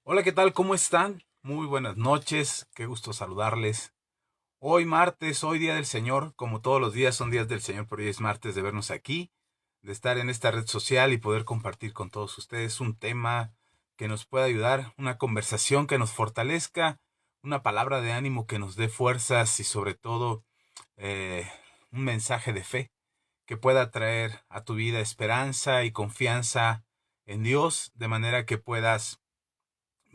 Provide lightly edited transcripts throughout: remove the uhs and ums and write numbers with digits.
Hola, ¿qué tal? ¿Cómo están? Muy buenas noches, qué gusto saludarles. Hoy martes, hoy día del Señor, como todos los días son días del Señor, pero hoy es martes de vernos aquí, de estar en esta red social y poder compartir con todos ustedes un tema que nos pueda ayudar, una conversación que nos fortalezca, una palabra de ánimo que nos dé fuerzas y sobre todo eh, un mensaje de fe que pueda traer a tu vida esperanza y confianza en Dios, de manera que puedas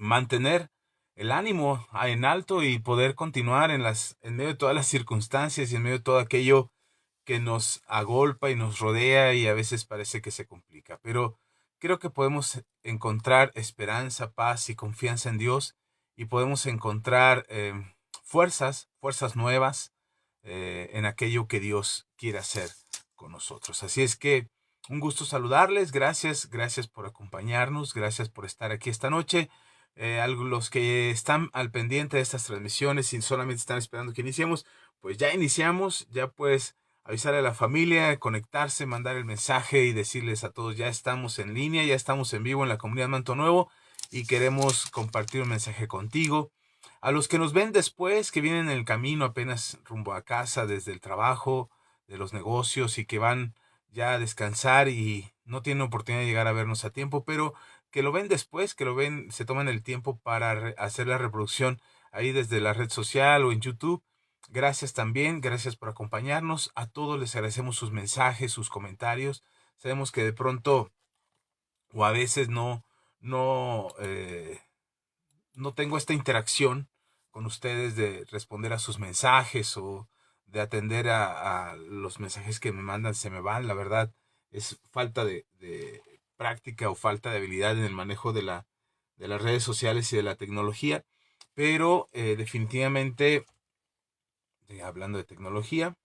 mantener el ánimo en alto y poder continuar en medio de todas las circunstancias y en medio de todo aquello que nos agolpa y nos rodea y a veces parece que se complica. Pero creo que podemos encontrar esperanza, paz y confianza en Dios y podemos encontrar fuerzas nuevas en aquello que Dios quiere hacer con nosotros. Así es que un gusto saludarles, gracias por acompañarnos, gracias por estar aquí esta noche. Los que están al pendiente de estas transmisiones y solamente están esperando que iniciemos, pues ya iniciamos, ya pues avisarle a la familia, conectarse, mandar el mensaje y decirles a todos, ya estamos en línea, ya estamos en vivo en la comunidad Manto Nuevo y queremos compartir un mensaje contigo. A los que nos ven después, que vienen en el camino apenas rumbo a casa desde el trabajo, de los negocios y que van ya a descansar y no tienen oportunidad de llegar a vernos a tiempo, pero que lo ven después, que lo ven, se toman el tiempo para hacer la reproducción ahí desde la red social o en YouTube. Gracias también, gracias por acompañarnos. A todos les agradecemos sus mensajes, sus comentarios. Sabemos que de pronto o a veces no, no tengo esta interacción con ustedes de responder a sus mensajes o de atender a los mensajes que me mandan, se me van. La verdad es falta de práctica o falta de habilidad en el manejo de las redes sociales y de la tecnología. Pero definitivamente, hablando de tecnología,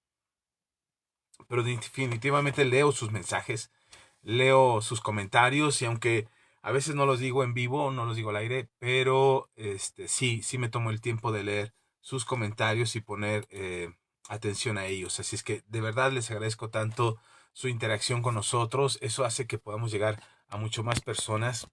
pero definitivamente leo sus mensajes, leo sus comentarios y aunque a veces no los digo en vivo, no los digo al aire, pero sí me tomo el tiempo de leer sus comentarios y poner atención a ellos. Así es que de verdad les agradezco tanto su interacción con nosotros. Eso hace que podamos llegar a mucho más personas,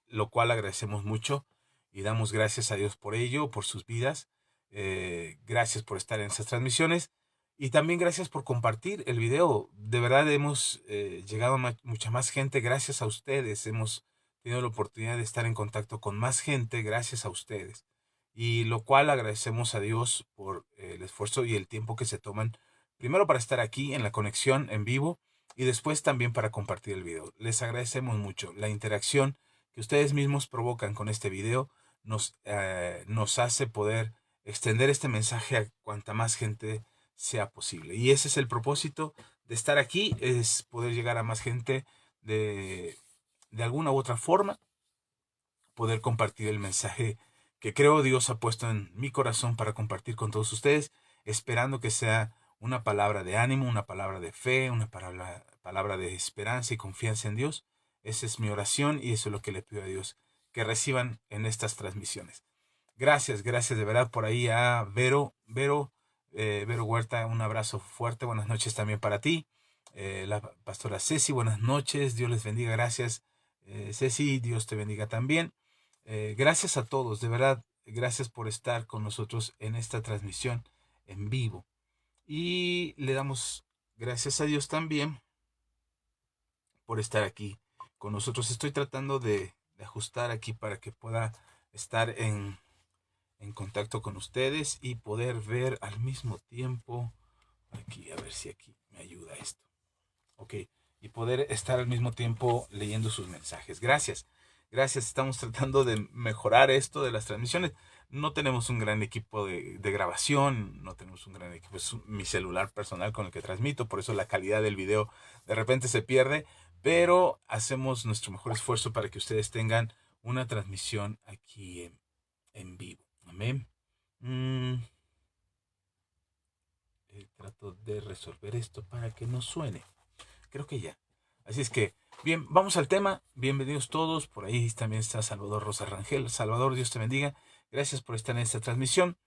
lo cual agradecemos mucho y damos gracias a Dios por ello, por sus vidas. Gracias por estar en estas transmisiones y también gracias por compartir el video. De verdad hemos llegado a mucha más gente gracias a ustedes. Hemos tenido la oportunidad de estar en contacto con más gente gracias a ustedes. Y lo cual agradecemos a Dios por el esfuerzo y el tiempo que se toman, primero para estar aquí en la conexión en vivo y después también para compartir el video. Les agradecemos mucho la interacción que ustedes mismos provocan con este video. Nos hace poder extender este mensaje a cuanta más gente sea posible. Y ese es el propósito de estar aquí, es poder llegar a más gente de, de alguna u otra forma, poder compartir el mensaje que creo Dios ha puesto en mi corazón para compartir con todos ustedes, esperando que sea una palabra de ánimo, una palabra de fe, una palabra de esperanza y confianza en Dios. Esa es mi oración y eso es lo que le pido a Dios, que reciban en estas transmisiones. Gracias de verdad por ahí a Vero Huerta, un abrazo fuerte, buenas noches también para ti. La pastora Ceci, buenas noches, Dios les bendiga, gracias. Ceci, Dios te bendiga también. Gracias a todos, de verdad, gracias por estar con nosotros en esta transmisión en vivo. Y le damos gracias a Dios también por estar aquí con nosotros. Estoy tratando de ajustar aquí para que pueda estar en contacto con ustedes y poder ver al mismo tiempo, aquí, a ver si aquí me ayuda esto. Ok, y poder estar al mismo tiempo leyendo sus mensajes. Gracias, estamos tratando de mejorar esto de las transmisiones. No tenemos un gran equipo de grabación, no tenemos un gran equipo, es mi celular personal con el que transmito, por eso la calidad del video de repente se pierde, pero hacemos nuestro mejor esfuerzo para que ustedes tengan una transmisión aquí en vivo. Amén. Mm, trato de resolver esto para que no suene. Creo que ya. Así es que, bien, vamos al tema. Bienvenidos todos. Por ahí también está Salvador Rosa Rangel. Salvador, Dios te bendiga. Gracias por estar en esta transmisión.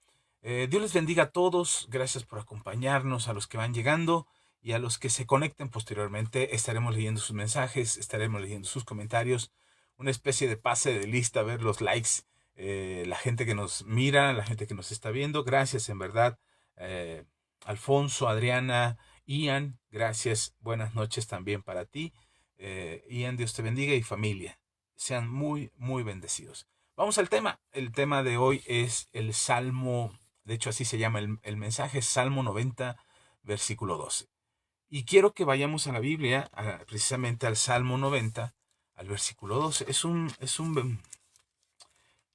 Dios les bendiga a todos. Gracias por acompañarnos, a los que van llegando y a los que se conecten posteriormente. Estaremos leyendo sus mensajes, estaremos leyendo sus comentarios. una especie de pase de lista, ver los likes, la gente que nos mira, la gente que nos está viendo. Gracias, en verdad. eh, Alfonso, Adriana, Ian, gracias. Buenas noches también para ti. Ian, Dios te bendiga y familia. Sean muy, muy bendecidos. Vamos al tema. El tema de hoy es el Salmo, de hecho así se llama el mensaje, Salmo 90, versículo 12. Y quiero que vayamos a la Biblia, precisamente al Salmo 90, al versículo 12. Es un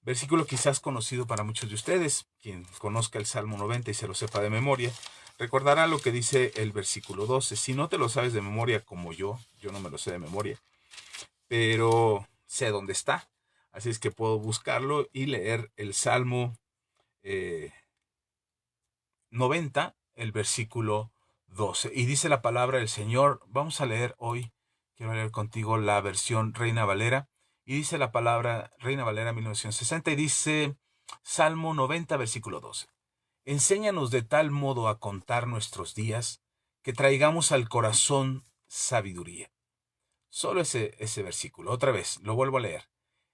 versículo quizás conocido para muchos de ustedes. Quien conozca el Salmo 90 y se lo sepa de memoria, recordará lo que dice el versículo 12. Si no te lo sabes de memoria como yo no me lo sé de memoria, pero sé dónde está. Así es que puedo buscarlo y leer el Salmo 90, el versículo 12. Y dice la palabra del Señor. Vamos a leer hoy, quiero leer contigo la versión Reina Valera. Y dice la palabra Reina Valera 1960 y dice Salmo 90, versículo 12. Enséñanos de tal modo a contar nuestros días que traigamos al corazón sabiduría. Solo ese versículo. Otra vez, lo vuelvo a leer.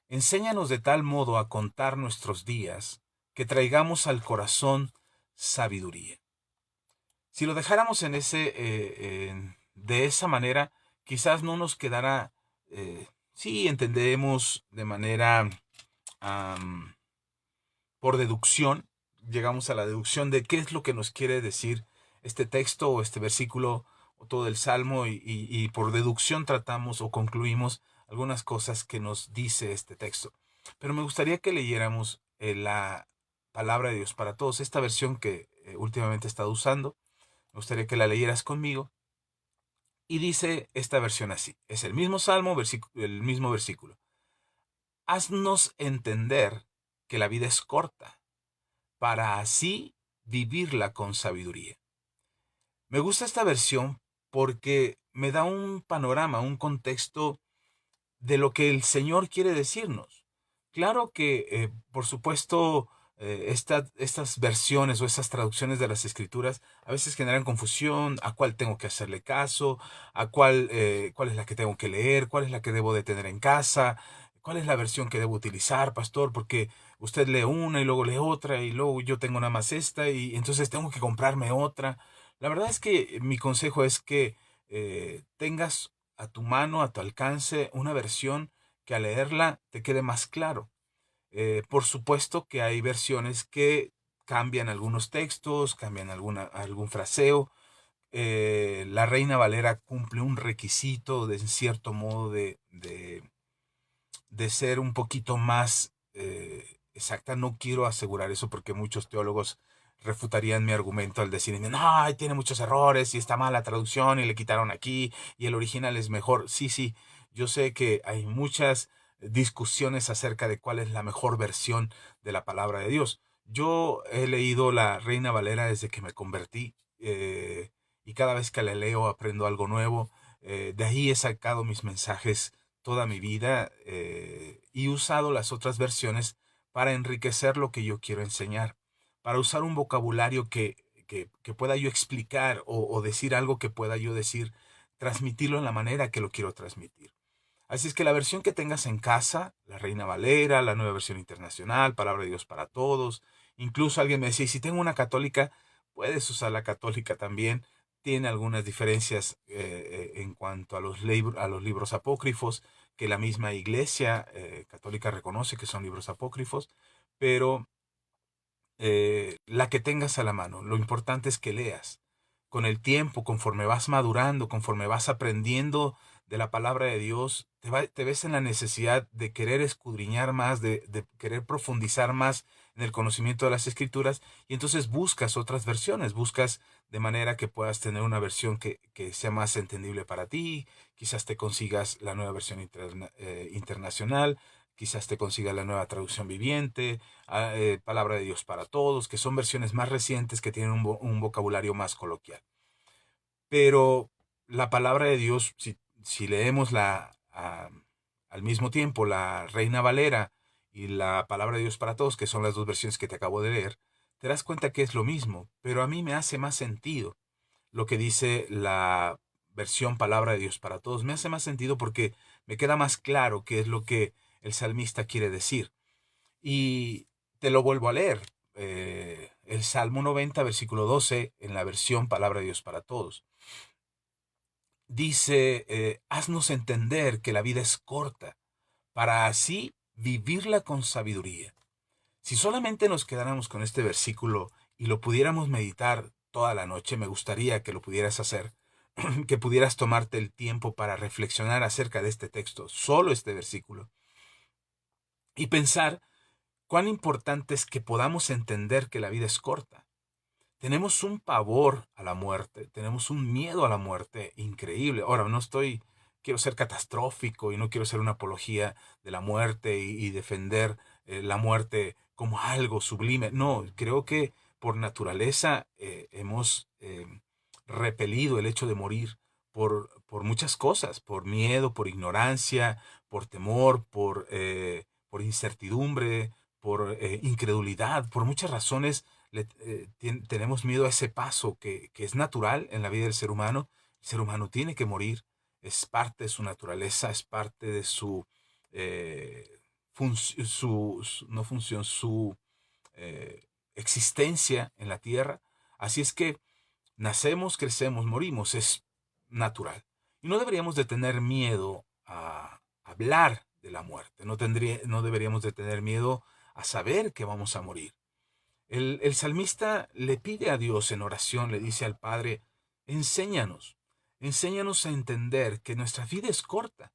Enséñanos de tal modo a contar nuestros días que traigamos al corazón sabiduría. Si lo dejáramos de esa manera, quizás no nos quedara, sí entendemos de manera um, por deducción, llegamos a la deducción de qué es lo que nos quiere decir este texto o este versículo o todo el Salmo y por deducción tratamos o concluimos algunas cosas que nos dice este texto. Pero me gustaría que leyéramos la palabra de Dios para todos, esta versión que últimamente he estado usando. Me gustaría que la leyeras conmigo. Y dice esta versión así. Es el mismo salmo, el mismo versículo. Haznos entender que la vida es corta, para así vivirla con sabiduría. Me gusta esta versión porque me da un panorama, un contexto de lo que el Señor quiere decirnos. Claro que, por supuesto, estas versiones o estas traducciones de las escrituras a veces generan confusión, a cuál tengo que hacerle caso, cuál es la que tengo que leer, cuál es la que debo de tener en casa, cuál es la versión que debo utilizar, pastor, porque usted lee una y luego lee otra y luego yo tengo nada más esta y entonces tengo que comprarme otra. La verdad es que mi consejo es que tengas a tu mano, a tu alcance, una versión que al leerla te quede más claro. Por supuesto que hay versiones que cambian algunos textos, cambian algún fraseo. La Reina Valera cumple un requisito de en cierto modo de ser un poquito más exacta. No quiero asegurar eso porque muchos teólogos refutarían mi argumento al decir, no, tiene muchos errores y está mal la traducción y le quitaron aquí y el original es mejor. Sí, sí, yo sé que hay muchas discusiones acerca de cuál es la mejor versión de la palabra de Dios. Yo he leído la Reina Valera desde que me convertí y cada vez que la leo aprendo algo nuevo. De ahí he sacado mis mensajes toda mi vida y he usado las otras versiones para enriquecer lo que yo quiero enseñar, para usar un vocabulario que pueda yo explicar o decir algo que pueda yo decir, transmitirlo en la manera que lo quiero transmitir. Así es que la versión que tengas en casa, la Reina Valera, la Nueva Versión Internacional, Palabra de Dios para Todos, incluso alguien me decía, y si tengo una católica, puedes usar la católica también. Tiene algunas diferencias en cuanto a los libros apócrifos, que la misma Iglesia católica reconoce que son libros apócrifos, pero la que tengas a la mano. Lo importante es que leas. Con el tiempo, conforme vas madurando, conforme vas aprendiendo de la palabra de Dios, te ves en la necesidad de querer escudriñar más, de querer profundizar más en el conocimiento de las escrituras y entonces buscas otras versiones, buscas de manera que puedas tener una versión que sea más entendible para ti, quizás te consigas la nueva versión internacional, quizás te consigas la nueva traducción viviente, Palabra de Dios para Todos, que son versiones más recientes que tienen un vocabulario más coloquial. Pero la palabra de Dios, si leemos al mismo tiempo la Reina Valera y la Palabra de Dios para Todos, que son las dos versiones que te acabo de leer, te das cuenta que es lo mismo, pero a mí me hace más sentido lo que dice la versión Palabra de Dios para Todos. Me hace más sentido porque me queda más claro qué es lo que el salmista quiere decir. Y te lo vuelvo a leer. El Salmo 90, versículo 12, en la versión Palabra de Dios para Todos. Dice, haznos entender que la vida es corta, para así vivirla con sabiduría. Si solamente nos quedáramos con este versículo y lo pudiéramos meditar toda la noche, me gustaría que lo pudieras hacer, que pudieras tomarte el tiempo para reflexionar acerca de este texto, solo este versículo, y pensar cuán importante es que podamos entender que la vida es corta. Tenemos un pavor a la muerte, tenemos un miedo a la muerte increíble. Ahora, quiero ser catastrófico y no quiero ser una apología de la muerte y defender la muerte como algo sublime. No, creo que por naturaleza hemos repelido el hecho de morir por muchas cosas, por miedo, por ignorancia, por temor, por incertidumbre, por incredulidad, por muchas razones tenemos miedo a ese paso que es natural en la vida del ser humano. El ser humano tiene que morir, es parte de su naturaleza, es parte de su, no función, su existencia en la tierra. Así es que nacemos, crecemos, morimos, es natural. Y no deberíamos de tener miedo a hablar de la muerte, no deberíamos de tener miedo a saber que vamos a morir. El salmista le pide a Dios en oración, le dice al Padre, enséñanos, enséñanos a entender que nuestra vida es corta.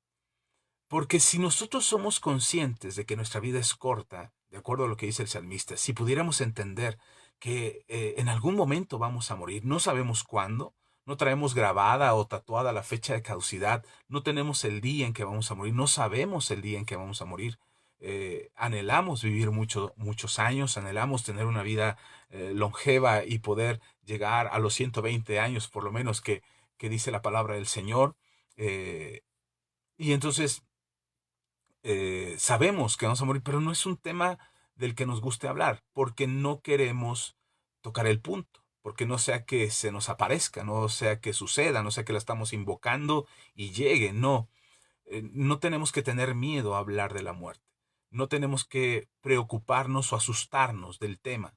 Porque si nosotros somos conscientes de que nuestra vida es corta, de acuerdo a lo que dice el salmista, si pudiéramos entender que en algún momento vamos a morir, no sabemos cuándo, no traemos grabada o tatuada la fecha de caducidad, no tenemos el día en que vamos a morir, no sabemos el día en que vamos a morir. Anhelamos vivir muchos años, anhelamos tener una vida longeva y poder llegar a los 120 años, por lo menos que dice la palabra del Señor. Y entonces sabemos que vamos a morir, pero no es un tema del que nos guste hablar, porque no queremos tocar el punto, porque no sea que se nos aparezca, no sea que suceda, no sea que la estamos invocando y llegue, no. No tenemos que tener miedo a hablar de la muerte. No tenemos que preocuparnos o asustarnos del tema.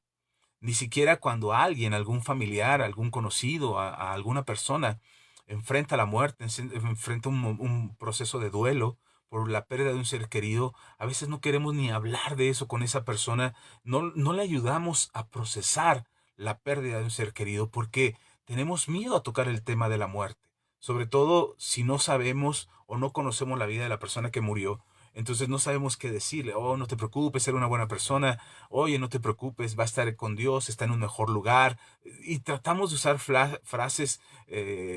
Ni siquiera cuando alguien, algún familiar, algún conocido, a alguna persona enfrenta la muerte, enfrenta un proceso de duelo por la pérdida de un ser querido, a veces no queremos ni hablar de eso con esa persona, no le ayudamos a procesar la pérdida de un ser querido porque tenemos miedo a tocar el tema de la muerte, sobre todo si no sabemos o no conocemos la vida de la persona que murió. Entonces no sabemos qué decirle. Oh, no te preocupes, era una buena persona. Oye, no te preocupes, va a estar con Dios, está en un mejor lugar. Y tratamos de usar frases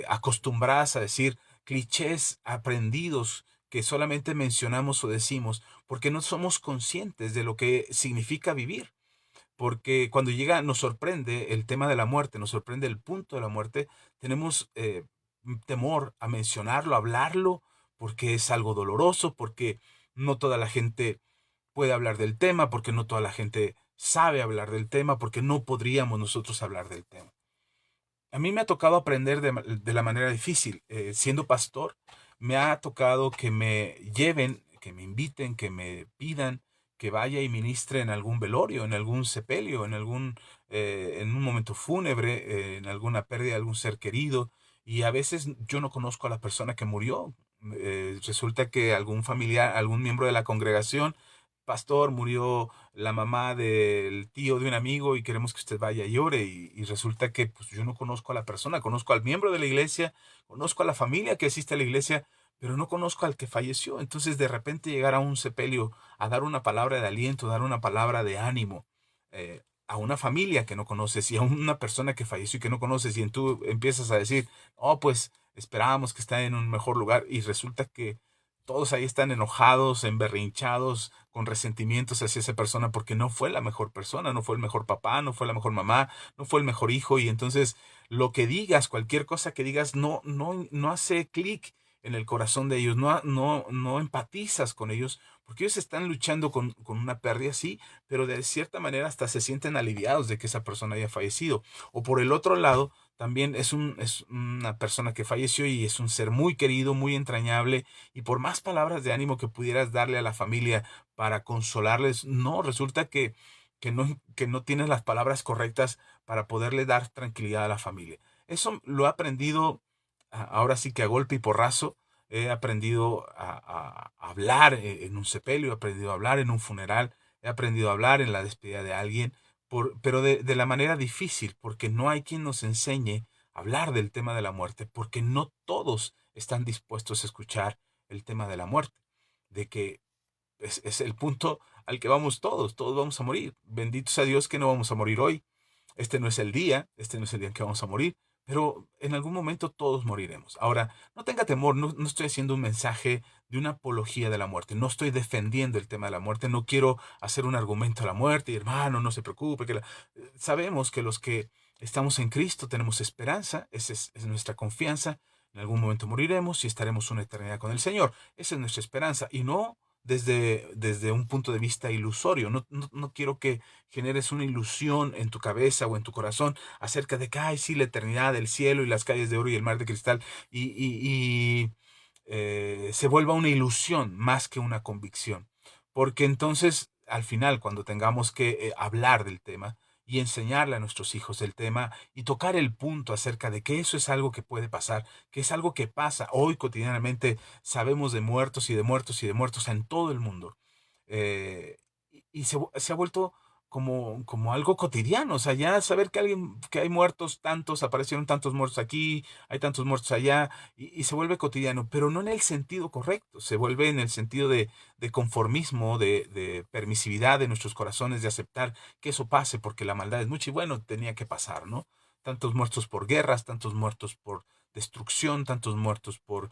acostumbradas a decir, clichés aprendidos que solamente mencionamos o decimos porque no somos conscientes de lo que significa vivir. Porque cuando llega, nos sorprende el tema de la muerte, nos sorprende el punto de la muerte, tenemos temor a mencionarlo, a hablarlo, porque es algo doloroso, porque no toda la gente puede hablar del tema, porque no toda la gente sabe hablar del tema, porque no podríamos nosotros hablar del tema. A mí me ha tocado aprender de la manera difícil. Siendo pastor, me ha tocado que me lleven, que me inviten, que me pidan que vaya y ministre en algún velorio, en algún sepelio, en un momento fúnebre, en alguna pérdida de algún ser querido. Y a veces yo no conozco a la persona que murió. Resulta que algún familiar, algún miembro de la congregación, pastor, murió la mamá del tío de un amigo y queremos que usted vaya y ore. Y resulta que pues, yo no conozco a la persona, conozco al miembro de la iglesia, conozco a la familia que asiste a la iglesia, pero no conozco al que falleció. Entonces de repente llegar a un sepelio a dar una palabra de aliento, dar una palabra de ánimo a una familia que no conoces y a una persona que falleció y que no conoces y tú empiezas a decir, oh, pues esperábamos que está en un mejor lugar y resulta que todos ahí están enojados, emberrinchados, con resentimientos hacia esa persona porque no fue la mejor persona, no fue el mejor papá, no fue la mejor mamá, no fue el mejor hijo y entonces lo que digas, cualquier cosa que digas no hace clic en el corazón de ellos, no empatizas con ellos porque ellos están luchando con una pérdida, sí, pero de cierta manera hasta se sienten aliviados de que esa persona haya fallecido. O por el otro lado, también es una persona que falleció y es un ser muy querido, muy entrañable, y por más palabras de ánimo que pudieras darle a la familia para consolarles, no, resulta que no tienes las palabras correctas para poderle dar tranquilidad a la familia. Eso lo he aprendido ahora sí que a golpe y porrazo. He aprendido a hablar en un sepelio, he aprendido a hablar en un funeral, he aprendido a hablar en la despedida de alguien, pero de la manera difícil, porque no hay quien nos enseñe a hablar del tema de la muerte, porque no todos están dispuestos a escuchar el tema de la muerte, de que es el punto al que vamos todos, todos vamos a morir. Bendito sea Dios que no vamos a morir hoy. Este no es el día en que vamos a morir, pero en algún momento todos moriremos. Ahora, no tenga temor, no estoy haciendo un mensaje de una apología de la muerte, no estoy defendiendo el tema de la muerte, no quiero hacer un argumento a la muerte y hermano, no se preocupe, sabemos que los que estamos en Cristo tenemos esperanza, esa es nuestra confianza, en algún momento moriremos y estaremos una eternidad con el Señor, esa es nuestra esperanza y no desde un punto de vista ilusorio, no quiero que generes una ilusión en tu cabeza o en tu corazón acerca de que, ay, sí, la eternidad, el cielo y las calles de oro y el mar de cristal, se vuelva una ilusión más que una convicción. Porque entonces, al final, cuando tengamos que hablar del tema y enseñarle a nuestros hijos del tema y tocar el punto acerca de que eso es algo que puede pasar, que es algo que pasa hoy cotidianamente, sabemos de muertos y de muertos y de muertos en todo el mundo. Se ha vuelto como algo cotidiano, o sea, ya saber que hay muertos tantos, aparecieron tantos muertos aquí, hay tantos muertos allá, y se vuelve cotidiano, pero no en el sentido correcto, se vuelve en el sentido de conformismo, de permisividad de nuestros corazones, de aceptar que eso pase porque la maldad es mucha y bueno, tenía que pasar, ¿no? Tantos muertos por guerras, tantos muertos por destrucción, tantos muertos por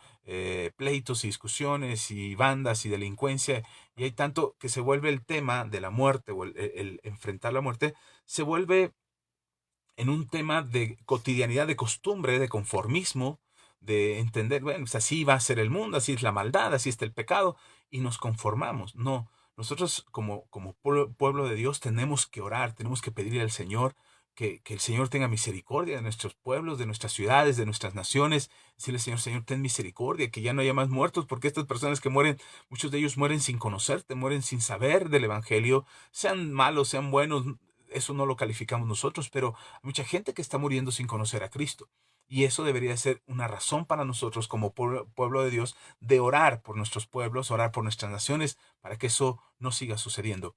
pleitos y discusiones y bandas y delincuencia, y hay tanto que se vuelve el tema de la muerte o el enfrentar la muerte, se vuelve en un tema de cotidianidad, de costumbre, de conformismo, de entender, bueno, pues así va a ser el mundo, así es la maldad, así está el pecado, y nos conformamos. No, nosotros como pueblo de Dios tenemos que orar, tenemos que pedirle al Señor que el Señor tenga misericordia de nuestros pueblos, de nuestras ciudades, de nuestras naciones. Decirle, Señor, Señor, ten misericordia, que ya no haya más muertos, porque estas personas que mueren, muchos de ellos mueren sin conocerte, mueren sin saber del Evangelio, sean malos, sean buenos, eso no lo calificamos nosotros, pero hay mucha gente que está muriendo sin conocer a Cristo. Y eso debería ser una razón para nosotros como pueblo de Dios de orar por nuestros pueblos, orar por nuestras naciones, para que eso no siga sucediendo.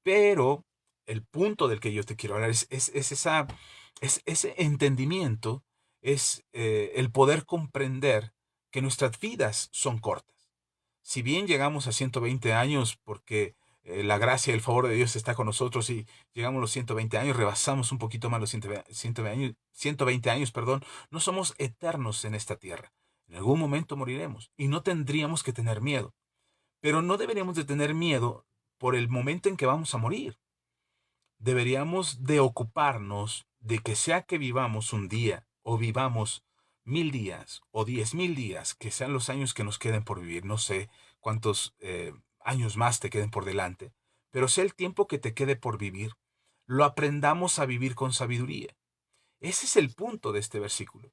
Pero el punto del que yo te quiero hablar es ese entendimiento, es el poder comprender que nuestras vidas son cortas. Si bien llegamos a 120 años porque la gracia y el favor de Dios está con nosotros y llegamos a los 120 años, rebasamos un poquito más los 120 años, perdón, no somos eternos en esta tierra. En algún momento moriremos y no tendríamos que tener miedo. Pero no deberíamos de tener miedo por el momento en que vamos a morir. Deberíamos de ocuparnos de que sea que vivamos un día o vivamos 1000 días o 10,000 días, que sean los años que nos queden por vivir, no sé cuántos años más te queden por delante, pero sea el tiempo que te quede por vivir, lo aprendamos a vivir con sabiduría. Ese es el punto de este versículo.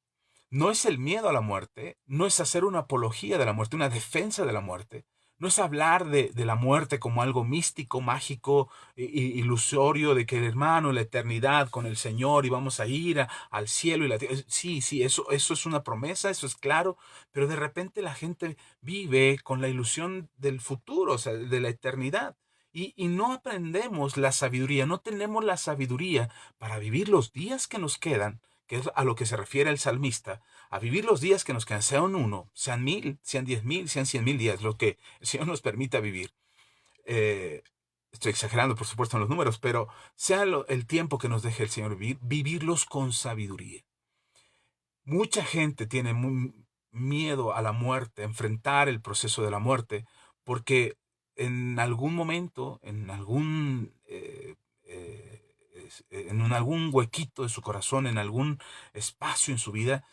No es el miedo a la muerte, no es hacer una apología de la muerte, una defensa de la muerte, no es hablar de la muerte como algo místico, mágico, ilusorio, de que el hermano, la eternidad con el Señor y vamos a ir al cielo y la tierra. Sí, sí, eso es una promesa, eso es claro, pero de repente la gente vive con la ilusión del futuro, o sea, de la eternidad. Y no aprendemos la sabiduría, no tenemos la sabiduría para vivir los días que nos quedan, que es a lo que se refiere el salmista, a vivir los días que nos quedan, sean uno, sean 1000, sean 10,000, sean 100,000 días, lo que el Señor nos permita vivir. Eh, Estoy exagerando, por supuesto, en los números, pero sea el tiempo que nos deje el Señor vivir, vivirlos con sabiduría. Mucha gente tiene miedo a la muerte, a enfrentar el proceso de la muerte, porque en algún momento, en algún huequito de su corazón, en algún espacio en su vida,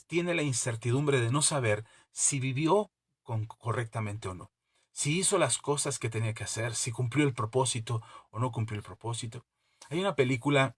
tiene la incertidumbre de no saber si vivió correctamente o no, si hizo las cosas que tenía que hacer, si cumplió el propósito o no cumplió el propósito. Hay una película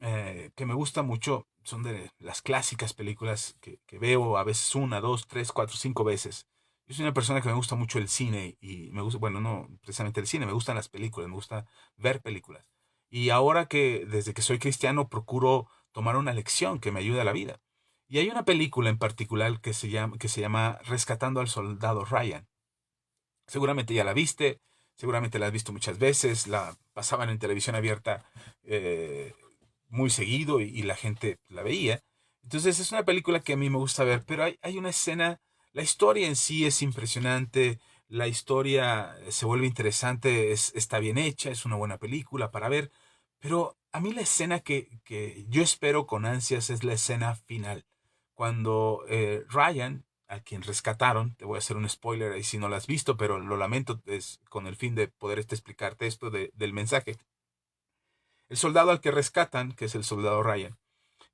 que me gusta mucho son de las clásicas películas que veo a veces una, dos, tres, cuatro, cinco veces. Yo soy una persona que me gusta mucho el cine y me gusta, bueno, no precisamente el cine, me gustan las películas, me gusta ver películas. Y ahora que desde que soy cristiano procuro tomar una lección que me ayude a la vida. Y hay una película en particular que se llama Rescatando al Soldado Ryan. Seguramente ya la viste, seguramente la has visto muchas veces, la pasaban en televisión abierta eh, muy seguido y la gente la veía. Entonces es una película que a mí me gusta ver, pero hay una escena, la historia en sí es impresionante, la historia se vuelve interesante, está bien hecha, es una buena película para ver, pero a mí la escena que yo espero con ansias es la escena final, cuando Ryan, a quien rescataron, te voy a hacer un spoiler ahí si no lo has visto, pero lo lamento, es con el fin de poder explicarte esto del mensaje. El soldado al que rescatan, que es el soldado Ryan,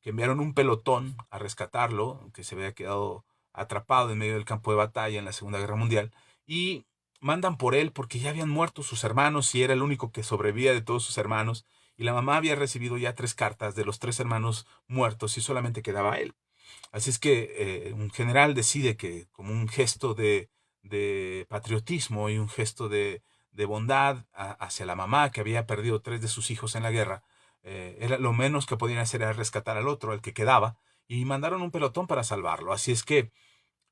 que enviaron un pelotón a rescatarlo, que se había quedado atrapado en medio del campo de batalla en la Segunda Guerra Mundial, y mandan por él porque ya habían muerto sus hermanos y era el único que sobrevivía de todos sus hermanos, y la mamá había recibido ya 3 cartas de los 3 hermanos muertos y solamente quedaba él. Así es que un general decide que como un gesto de patriotismo y un gesto de bondad hacia la mamá que había perdido 3 de sus hijos en la guerra, era lo menos que podían hacer era rescatar al otro, al que quedaba, y mandaron un pelotón para salvarlo. Así es que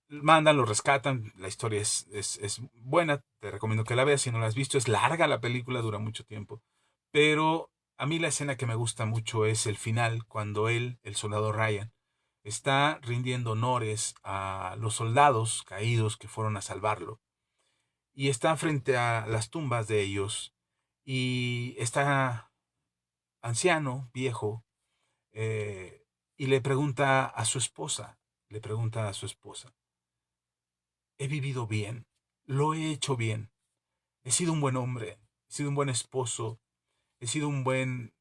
mandan, lo rescatan, la historia es buena, te recomiendo que la veas si no la has visto, es larga la película, dura mucho tiempo, pero a mí la escena que me gusta mucho es el final, cuando él, el soldado Ryan, está rindiendo honores a los soldados caídos que fueron a salvarlo, y está frente a las tumbas de ellos, y está anciano, viejo, y le pregunta a su esposa, he vivido bien, lo he hecho bien, he sido un buen hombre, he sido un buen esposo, he sido un buen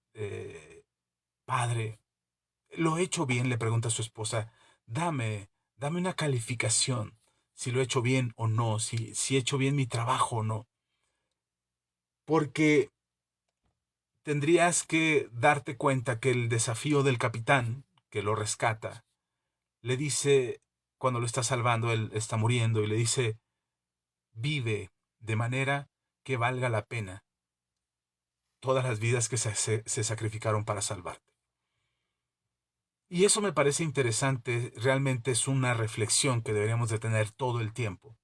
padre, lo he hecho bien, le pregunta a su esposa, dame una calificación, si lo he hecho bien o no, si he hecho bien mi trabajo o no, porque tendrías que darte cuenta que el desafío del capitán que lo rescata, le dice, cuando lo está salvando, él está muriendo, y le dice, vive de manera que valga la pena todas las vidas que se sacrificaron para salvarte. Y eso me parece interesante, realmente es una reflexión que deberíamos de tener todo el tiempo.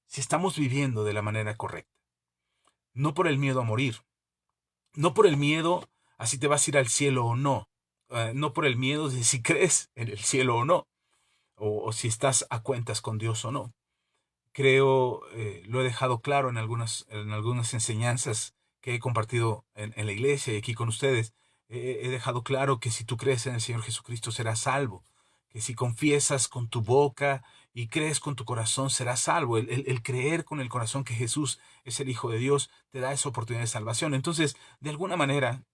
Si estamos viviendo de la manera correcta, no por el miedo a morir, no por el miedo a si te vas a ir al cielo o no, no por el miedo de si crees en el cielo o no, o si estás a cuentas con Dios o no. Creo, lo he dejado claro en algunas enseñanzas que he compartido en la iglesia y aquí con ustedes. He dejado claro que si tú crees en el Señor Jesucristo serás salvo, que si confiesas con tu boca y crees con tu corazón serás salvo. El creer con el corazón que Jesús es el Hijo de Dios te da esa oportunidad de salvación. Entonces, de alguna manera,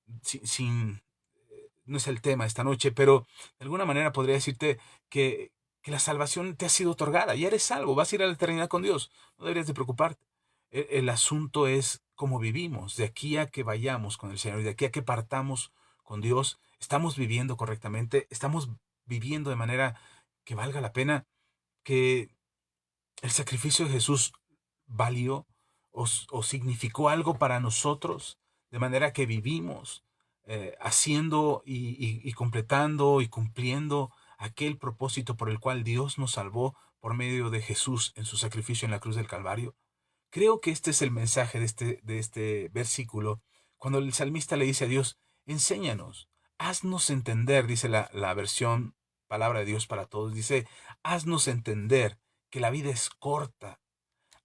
no es el tema esta noche, pero de alguna manera podría decirte que la salvación te ha sido otorgada, ya eres salvo, vas a ir a la eternidad con Dios, no deberías de preocuparte. El asunto es cómo vivimos, de aquí a que vayamos con el Señor, y de aquí a que partamos con Dios, estamos viviendo correctamente, estamos viviendo de manera que valga la pena, que el sacrificio de Jesús valió o significó algo para nosotros, de manera que vivimos haciendo y completando y cumpliendo aquel propósito por el cual Dios nos salvó por medio de Jesús en su sacrificio en la cruz del Calvario. Creo que este es el mensaje de este versículo, cuando el salmista le dice a Dios, enséñanos, haznos entender, dice la versión Palabra de Dios para Todos, dice, haznos entender que la vida es corta,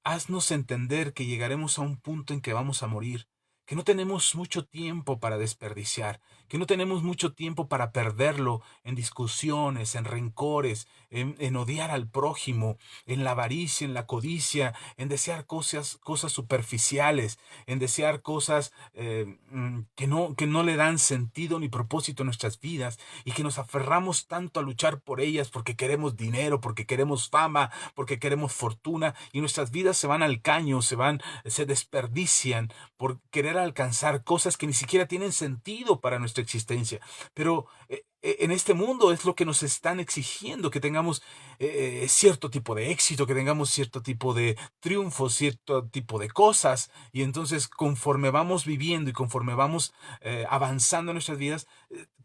haznos entender que llegaremos a un punto en que vamos a morir, que no tenemos mucho tiempo para desperdiciar, que no tenemos mucho tiempo para perderlo en discusiones, en rencores, en odiar al prójimo, en la avaricia, en la codicia, en desear cosas superficiales, en desear cosas que no le dan sentido ni propósito a nuestras vidas, y que nos aferramos tanto a luchar por ellas porque queremos dinero, porque queremos fama, porque queremos fortuna, y nuestras vidas se van al caño, se desperdician por querer llegar a alcanzar cosas que ni siquiera tienen sentido para nuestra existencia. Pero en este mundo es lo que nos están exigiendo, que tengamos cierto tipo de éxito, que tengamos cierto tipo de triunfo, cierto tipo de cosas. Y entonces conforme vamos viviendo y conforme vamos avanzando en nuestras vidas,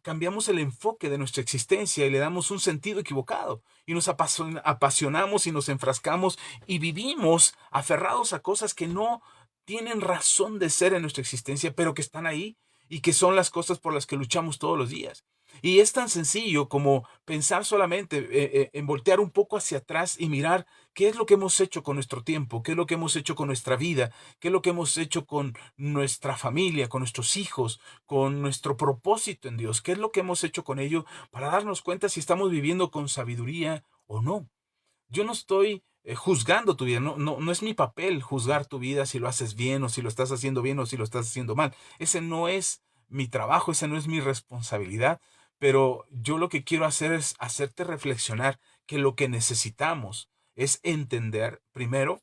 cambiamos el enfoque de nuestra existencia y le damos un sentido equivocado. Y nos apasionamos y nos enfrascamos y vivimos aferrados a cosas que no tienen razón de ser en nuestra existencia, pero que están ahí y que son las cosas por las que luchamos todos los días. Y es tan sencillo como pensar solamente en voltear un poco hacia atrás y mirar qué es lo que hemos hecho con nuestro tiempo, qué es lo que hemos hecho con nuestra vida, qué es lo que hemos hecho con nuestra familia, con nuestros hijos, con nuestro propósito en Dios, qué es lo que hemos hecho con ello para darnos cuenta si estamos viviendo con sabiduría o no. Yo no estoy juzgando tu vida, no es mi papel juzgar tu vida si lo haces bien o si lo estás haciendo bien o si lo estás haciendo mal. Ese no es mi trabajo, esa no es mi responsabilidad, pero yo lo que quiero hacer es hacerte reflexionar que lo que necesitamos es entender, primero,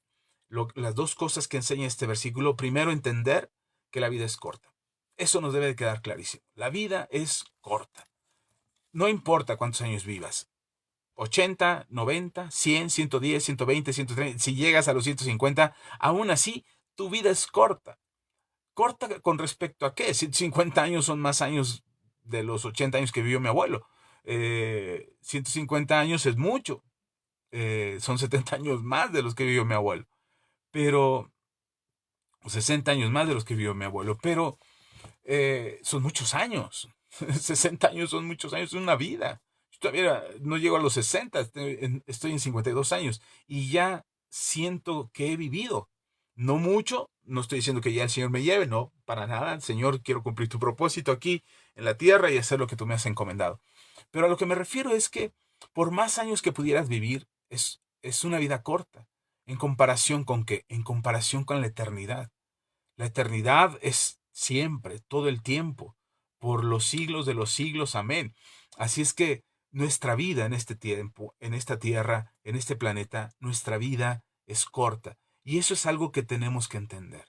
las dos cosas que enseña este versículo. Primero, entender que la vida es corta. Eso nos debe de quedar clarísimo. La vida es corta. No importa cuántos años vivas. 80, 90, 100, 110, 120, 130, si llegas a los 150, aún así tu vida es corta. Corta con respecto a qué? 150 años son más años de los 80 años que vivió mi abuelo. 150 años es mucho. Son 70 años más de los que vivió mi abuelo. Pero 60 años más de los que vivió mi abuelo. Pero son muchos años. 60 años son muchos años, es una vida. Yo todavía no llego a los 60, estoy en 52 años y ya siento que he vivido. No mucho, no estoy diciendo que ya el Señor me lleve, no, para nada. Señor, quiero cumplir tu propósito aquí en la tierra y hacer lo que tú me has encomendado. Pero a lo que me refiero es que por más años que pudieras vivir, es una vida corta. ¿En comparación con qué? En comparación con la eternidad. La eternidad es siempre, todo el tiempo, por los siglos de los siglos. Amén. Así es que nuestra vida en este tiempo, en esta tierra, en este planeta, nuestra vida es corta. Y eso es algo que tenemos que entender.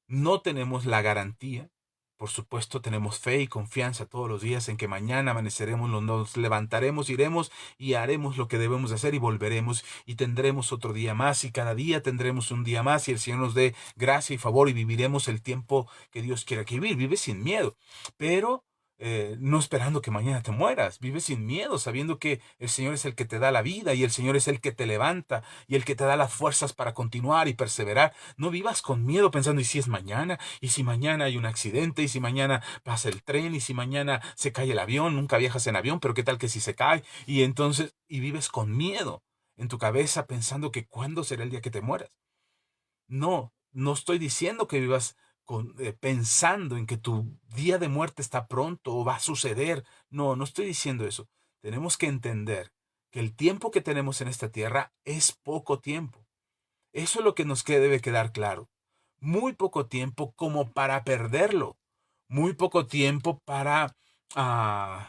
No tenemos la garantía. Por supuesto, tenemos fe y confianza todos los días en que mañana amaneceremos, nos levantaremos, iremos y haremos lo que debemos de hacer y volveremos y tendremos otro día más y cada día tendremos un día más y el Señor nos dé gracia y favor y viviremos el tiempo que Dios quiera que vivir. Vive sin miedo, pero no esperando que mañana te mueras. Vive sin miedo, sabiendo que el Señor es el que te da la vida y el Señor es el que te levanta y el que te da las fuerzas para continuar y perseverar. No vivas con miedo pensando, ¿y si es mañana? ¿Y si mañana hay un accidente? ¿Y si mañana pasa el tren? ¿Y si mañana se cae el avión? Nunca viajas en avión, pero ¿qué tal que si se cae? Y entonces, y vives con miedo en tu cabeza pensando que cuándo será el día que te mueras. No, no estoy diciendo que vivas pensando en que tu día de muerte está pronto o va a suceder. No, no estoy diciendo eso. Tenemos que entender que el tiempo que tenemos en esta tierra es poco tiempo. Eso es lo que nos debe quedar claro. Muy poco tiempo como para perderlo. Muy poco tiempo para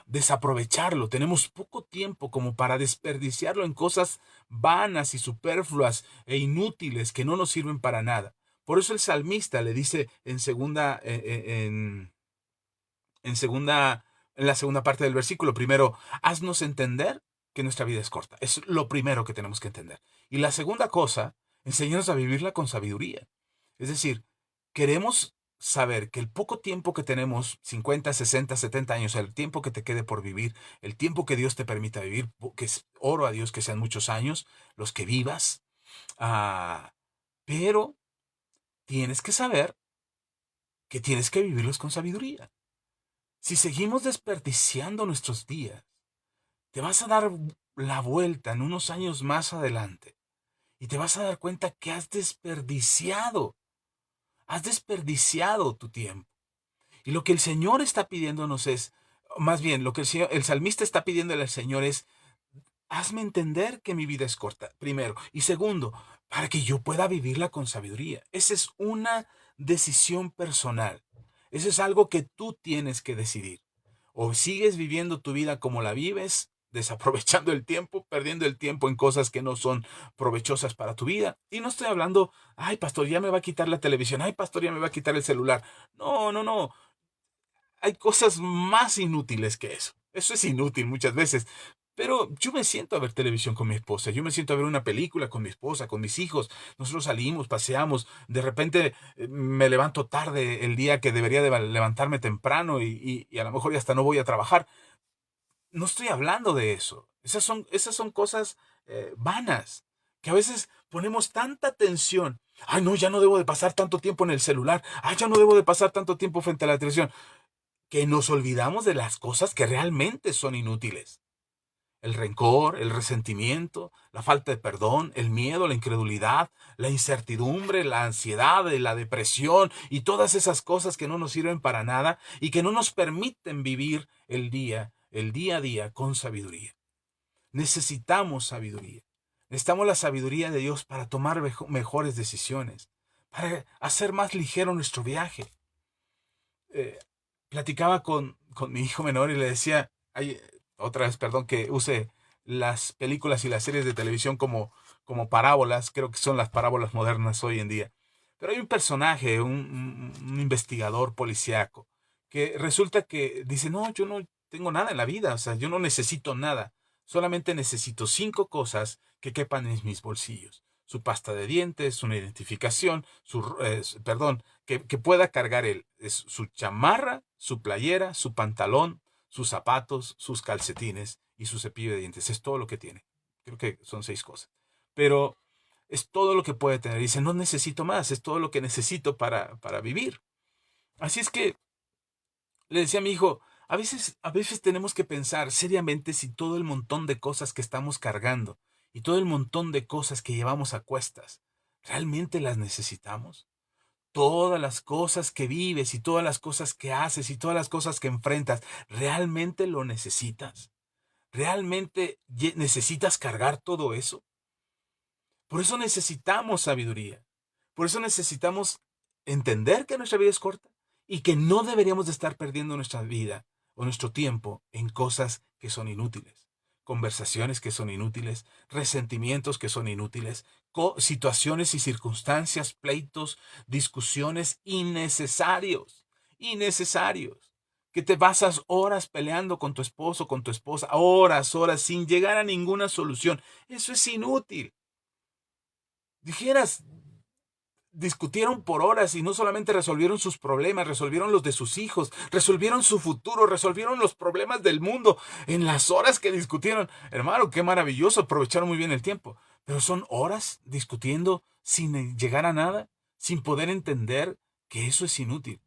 desaprovecharlo. Tenemos poco tiempo como para desperdiciarlo en cosas vanas y superfluas e inútiles que no nos sirven para nada. Por eso el salmista le dice en la segunda parte del versículo, primero, haznos entender que nuestra vida es corta. Es lo primero que tenemos que entender. Y la segunda cosa, enséñanos a vivirla con sabiduría. Es decir, queremos saber que el poco tiempo que tenemos, 50, 60, 70 años, el tiempo que te quede por vivir, el tiempo que Dios te permita vivir, que oro a Dios que sean muchos años, los que vivas, pero tienes que saber que tienes que vivirlos con sabiduría. Si seguimos desperdiciando nuestros días, te vas a dar la vuelta en unos años más adelante y te vas a dar cuenta que has desperdiciado tu tiempo. Y lo que el Señor está pidiéndonos es, más bien, lo que el salmista está pidiéndole al Señor es, hazme entender que mi vida es corta, primero. Y segundo, para que yo pueda vivirla con sabiduría. Esa es una decisión personal. Eso es algo que tú tienes que decidir. O sigues viviendo tu vida como la vives, desaprovechando el tiempo, perdiendo el tiempo en cosas que no son provechosas para tu vida. Y no estoy hablando, ay, pastor, ya me va a quitar la televisión, ay, pastor, ya me va a quitar el celular. No, no, no. Hay cosas más inútiles que eso. Eso es inútil muchas veces. Pero yo me siento a ver televisión con mi esposa, yo me siento a ver una película con mi esposa, con mis hijos. Nosotros salimos, paseamos, de repente me levanto tarde el día que debería de levantarme temprano y a lo mejor ya hasta no voy a trabajar. No estoy hablando de eso. Esas son cosas vanas, que a veces ponemos tanta atención. Ay, no, ya no debo de pasar tanto tiempo en el celular. Ay, ya no debo de pasar tanto tiempo frente a la televisión, que nos olvidamos de las cosas que realmente son inútiles. El rencor, el resentimiento, la falta de perdón, el miedo, la incredulidad, la incertidumbre, la ansiedad, la depresión y todas esas cosas que no nos sirven para nada y que no nos permiten vivir el día a día con sabiduría. Necesitamos sabiduría. Necesitamos la sabiduría de Dios para tomar mejores decisiones, para hacer más ligero nuestro viaje. Eh, Platicaba con mi hijo menor y le decía, ay, otra vez, perdón, que use las películas y las series de televisión como parábolas, creo que son las parábolas modernas hoy en día. Pero hay un personaje, un investigador policíaco, que resulta que dice, no, yo no tengo nada en la vida, o sea, yo no necesito nada, solamente necesito 5 cosas que quepan en mis bolsillos. Su pasta de dientes, una identificación, perdón, que pueda cargar él. Es su chamarra, su playera, su pantalón, sus zapatos, sus calcetines y su cepillo de dientes. Es todo lo que tiene. Creo que son 6 cosas. Pero es todo lo que puede tener. Dice, no necesito más, es todo lo que necesito para vivir. Así es que le decía a mi hijo, a veces tenemos que pensar seriamente si todo el montón de cosas que estamos cargando y todo el montón de cosas que llevamos a cuestas, ¿realmente las necesitamos? Todas las cosas que vives y todas las cosas que haces y todas las cosas que enfrentas, ¿realmente lo necesitas? ¿Realmente necesitas cargar todo eso? Por eso necesitamos sabiduría. Por eso necesitamos entender que nuestra vida es corta y que no deberíamos de estar perdiendo nuestra vida o nuestro tiempo en cosas que son inútiles, conversaciones que son inútiles, resentimientos que son inútiles, situaciones y circunstancias, pleitos, discusiones innecesarios, innecesarios. Que te pasas horas peleando con tu esposo, con tu esposa, horas, horas, sin llegar a ninguna solución. Eso es inútil. Dijeras, discutieron por horas y no solamente resolvieron sus problemas, resolvieron los de sus hijos, resolvieron su futuro, resolvieron los problemas del mundo en las horas que discutieron. Hermano, qué maravilloso, aprovecharon muy bien el tiempo. Pero son horas discutiendo sin llegar a nada, sin poder entender que eso es inútil.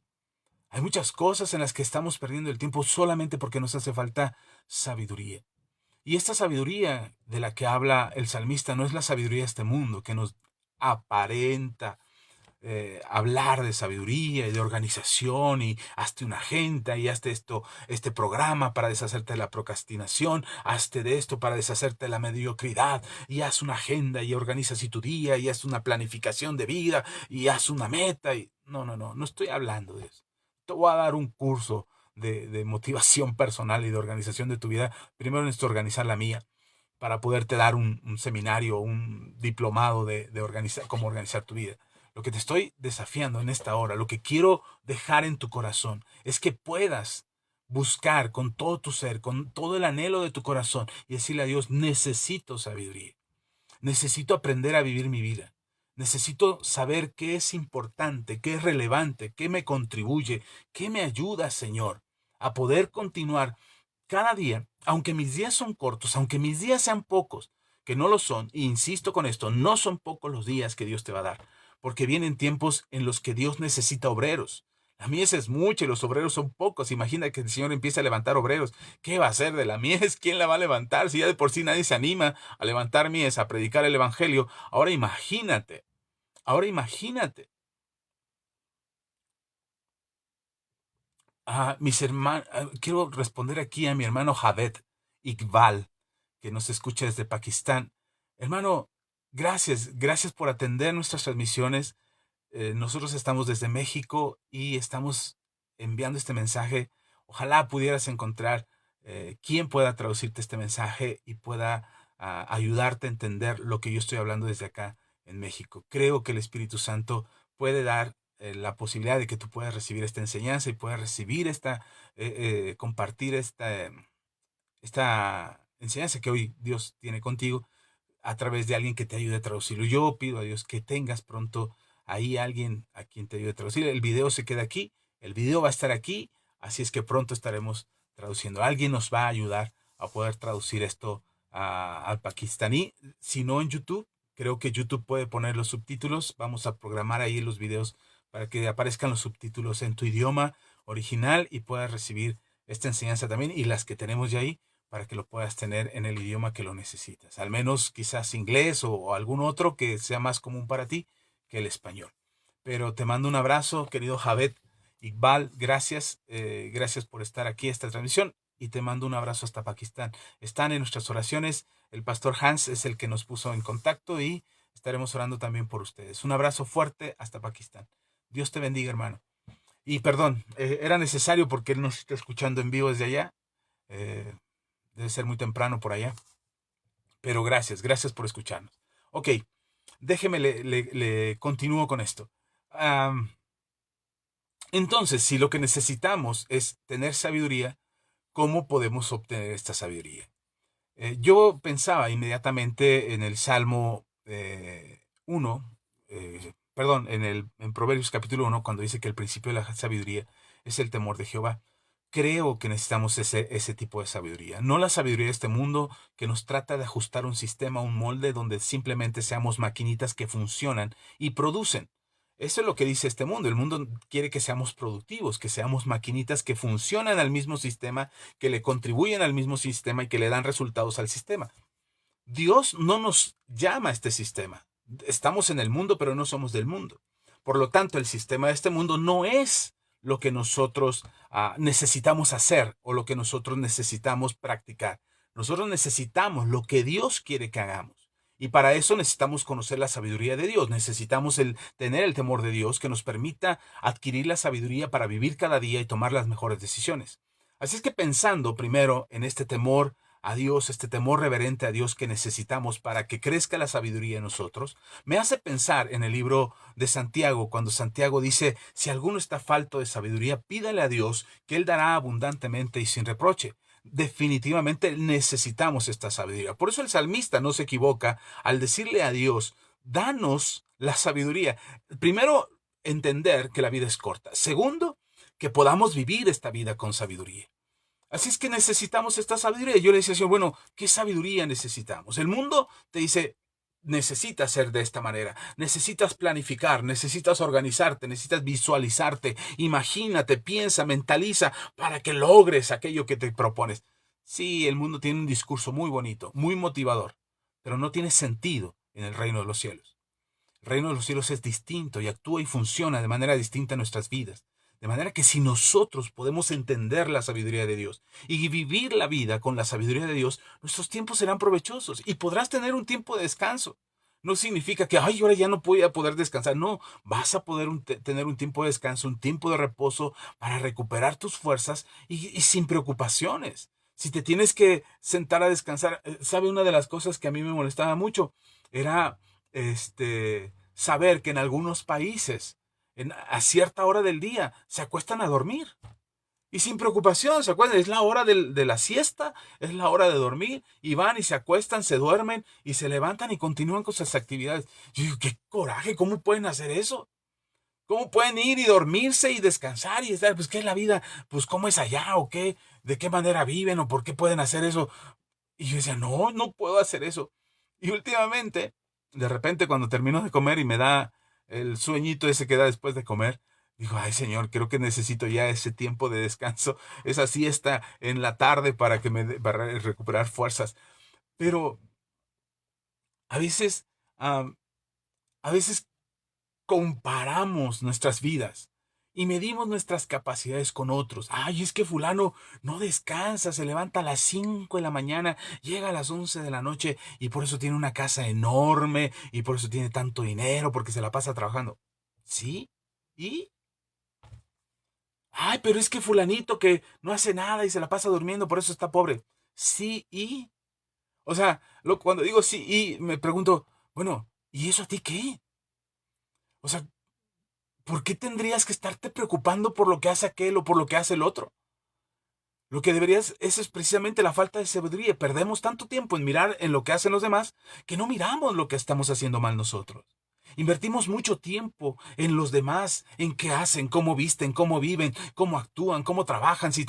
Hay muchas cosas en las que estamos perdiendo el tiempo solamente porque nos hace falta sabiduría. Y esta sabiduría de la que habla el salmista no es la sabiduría de este mundo, que nos aparenta hablar de sabiduría y de organización y hazte una agenda y hazte este programa para deshacerte de la procrastinación, hazte de esto para deshacerte de la mediocridad y haz una agenda y organiza así tu día y haz una planificación de vida y haz una meta. No, no, no, no estoy hablando de eso. Te voy a dar un curso de motivación personal y de organización de tu vida. Primero necesito organizar la mía para poderte dar un seminario, un diplomado de cómo organizar tu vida. Lo que te estoy desafiando en esta hora, lo que quiero dejar en tu corazón, es que puedas buscar con todo tu ser, con todo el anhelo de tu corazón y decirle a Dios, necesito sabiduría, necesito aprender a vivir mi vida, necesito saber qué es importante, qué es relevante, qué me contribuye, qué me ayuda, Señor, a poder continuar cada día, aunque mis días son cortos, aunque mis días sean pocos, que no lo son, e insisto con esto, no son pocos los días que Dios te va a dar, porque vienen tiempos en los que Dios necesita obreros. La mies es mucha y los obreros son pocos. Imagina que el Señor empiece a levantar obreros. ¿Qué va a hacer de la mies? ¿Quién la va a levantar? Si ya de por sí nadie se anima a levantar mies, a predicar el Evangelio. Ahora imagínate. Mis hermanos, quiero responder aquí a mi hermano Javed Iqbal, que nos escucha desde Pakistán. Hermano, gracias por atender nuestras transmisiones. Nosotros estamos desde México y estamos enviando este mensaje. Ojalá pudieras encontrar quién pueda traducirte este mensaje y pueda ayudarte a entender lo que yo estoy hablando desde acá en México. Creo que el Espíritu Santo puede dar la posibilidad de que tú puedas recibir esta enseñanza y puedas recibir compartir esta enseñanza que hoy Dios tiene contigo a través de alguien que te ayude a traducirlo. Yo pido a Dios que tengas pronto ahí alguien a quien te ayude a traducir. El video se queda aquí, el video va a estar aquí, así es que pronto estaremos traduciendo. Alguien nos va a ayudar a poder traducir esto al pakistaní. Si no en YouTube, creo que YouTube puede poner los subtítulos. Vamos a programar ahí los videos para que aparezcan los subtítulos en tu idioma original y puedas recibir esta enseñanza también y las que tenemos ya ahí para que lo puedas tener en el idioma que lo necesitas. Al menos quizás inglés o algún otro que sea más común para ti que el español. Pero te mando un abrazo, querido Javed Iqbal. Gracias. Gracias por estar aquí en esta transmisión. Y te mando un abrazo hasta Pakistán. Están en nuestras oraciones. El pastor Hans es el que nos puso en contacto y estaremos orando también por ustedes. Un abrazo fuerte hasta Pakistán. Dios te bendiga, hermano. Y perdón, era necesario porque él nos está escuchando en vivo desde allá. Debe ser muy temprano por allá. Pero gracias por escucharnos. Ok, déjeme, le continúo con esto. Entonces, si lo que necesitamos es tener sabiduría, ¿cómo podemos obtener esta sabiduría? Yo pensaba inmediatamente en el Salmo 1, perdón, en Proverbios capítulo 1, cuando dice que el principio de la sabiduría es el temor de Jehová. Creo que necesitamos ese tipo de sabiduría. No la sabiduría de este mundo que nos trata de ajustar un sistema, un molde donde simplemente seamos maquinitas que funcionan y producen. Eso es lo que dice este mundo. El mundo quiere que seamos productivos, que seamos maquinitas que funcionan al mismo sistema, que le contribuyen al mismo sistema y que le dan resultados al sistema. Dios no nos llama a este sistema. Estamos en el mundo, pero no somos del mundo. Por lo tanto, el sistema de este mundo no es lo que nosotros necesitamos hacer o lo que nosotros necesitamos practicar. Nosotros necesitamos lo que Dios quiere que hagamos. Y para eso necesitamos conocer la sabiduría de Dios. Necesitamos tener el temor de Dios que nos permita adquirir la sabiduría para vivir cada día y tomar las mejores decisiones. Así es que pensando primero en este temor a Dios, este temor reverente a Dios que necesitamos para que crezca la sabiduría en nosotros, me hace pensar en el libro de Santiago, cuando Santiago dice, si alguno está falto de sabiduría, pídale a Dios, que Él dará abundantemente y sin reproche. Definitivamente necesitamos esta sabiduría. Por eso el salmista no se equivoca al decirle a Dios, danos la sabiduría. Primero, entender que la vida es corta. Segundo, que podamos vivir esta vida con sabiduría. Así es que necesitamos esta sabiduría. Yo le decía, Señor, bueno, ¿qué sabiduría necesitamos? El mundo te dice, necesitas ser de esta manera, necesitas planificar, necesitas organizarte, necesitas visualizarte, imagínate, piensa, mentaliza para que logres aquello que te propones. Sí, el mundo tiene un discurso muy bonito, muy motivador, pero no tiene sentido en el reino de los cielos. El reino de los cielos es distinto y actúa y funciona de manera distinta en nuestras vidas. De manera que si nosotros podemos entender la sabiduría de Dios y vivir la vida con la sabiduría de Dios, nuestros tiempos serán provechosos y podrás tener un tiempo de descanso. No significa que, ay, ahora ya no voy a poder descansar. No, vas a poder tener un tiempo de descanso, un tiempo de reposo para recuperar tus fuerzas y sin preocupaciones. Si te tienes que sentar a descansar, ¿sabe? Una de las cosas que a mí me molestaba mucho era saber que en algunos países a cierta hora del día se acuestan a dormir. Y sin preocupación, ¿se acuerdan? Es la hora de la siesta, es la hora de dormir, y van y se acuestan, se duermen, y se levantan y continúan con sus actividades. Yo digo, qué coraje, ¿cómo pueden hacer eso? ¿Cómo pueden ir y dormirse y descansar y estar? Pues, ¿qué es la vida? Pues, ¿cómo es allá? ¿O qué? ¿De qué manera viven? ¿O por qué pueden hacer eso? Y yo decía, no, no puedo hacer eso. Y últimamente, de repente, cuando termino de comer y me da el sueñito ese que da después de comer, digo, ay Señor, creo que necesito ya ese tiempo de descanso, esa siesta en la tarde para recuperar fuerzas. Pero a veces, am, a veces comparamos nuestras vidas y medimos nuestras capacidades con otros. Ay, es que fulano no descansa, se levanta a las 5 de la mañana, llega a las 11 de la noche y por eso tiene una casa enorme y por eso tiene tanto dinero, porque se la pasa trabajando. ¿Sí? ¿Y? Ay, pero es que fulanito que no hace nada y se la pasa durmiendo, por eso está pobre. Sí, y... O sea, cuando digo sí, y me pregunto, bueno, ¿y eso a ti qué? O sea, ¿por qué tendrías que estarte preocupando por lo que hace aquel o por lo que hace el otro? Lo que deberías, esa es precisamente la falta de sabiduría. Perdemos tanto tiempo en mirar en lo que hacen los demás que no miramos lo que estamos haciendo mal nosotros. Invertimos mucho tiempo en los demás, en qué hacen, cómo visten, cómo viven, cómo actúan, cómo trabajan, si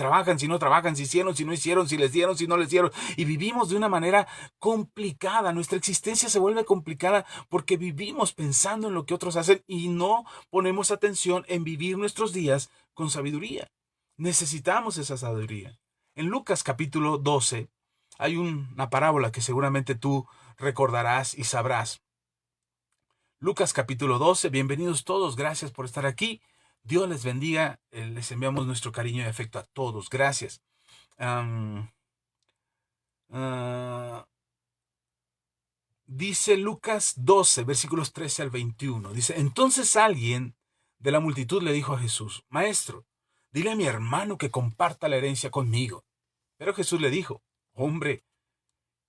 no trabajan, si hicieron, si no hicieron, si les dieron, si no les dieron. Y vivimos de una manera complicada. Nuestra existencia se vuelve complicada porque vivimos pensando en lo que otros hacen y no ponemos atención en vivir nuestros días con sabiduría. Necesitamos esa sabiduría. En Lucas capítulo 12 hay una parábola que seguramente tú recordarás y sabrás. Lucas capítulo 12, bienvenidos todos, gracias por estar aquí. Dios les bendiga, les enviamos nuestro cariño y afecto a todos, gracias. Dice Lucas 12, versículos 13 al 21. Dice, entonces alguien de la multitud le dijo a Jesús, Maestro, dile a mi hermano que comparta la herencia conmigo. Pero Jesús le dijo, hombre,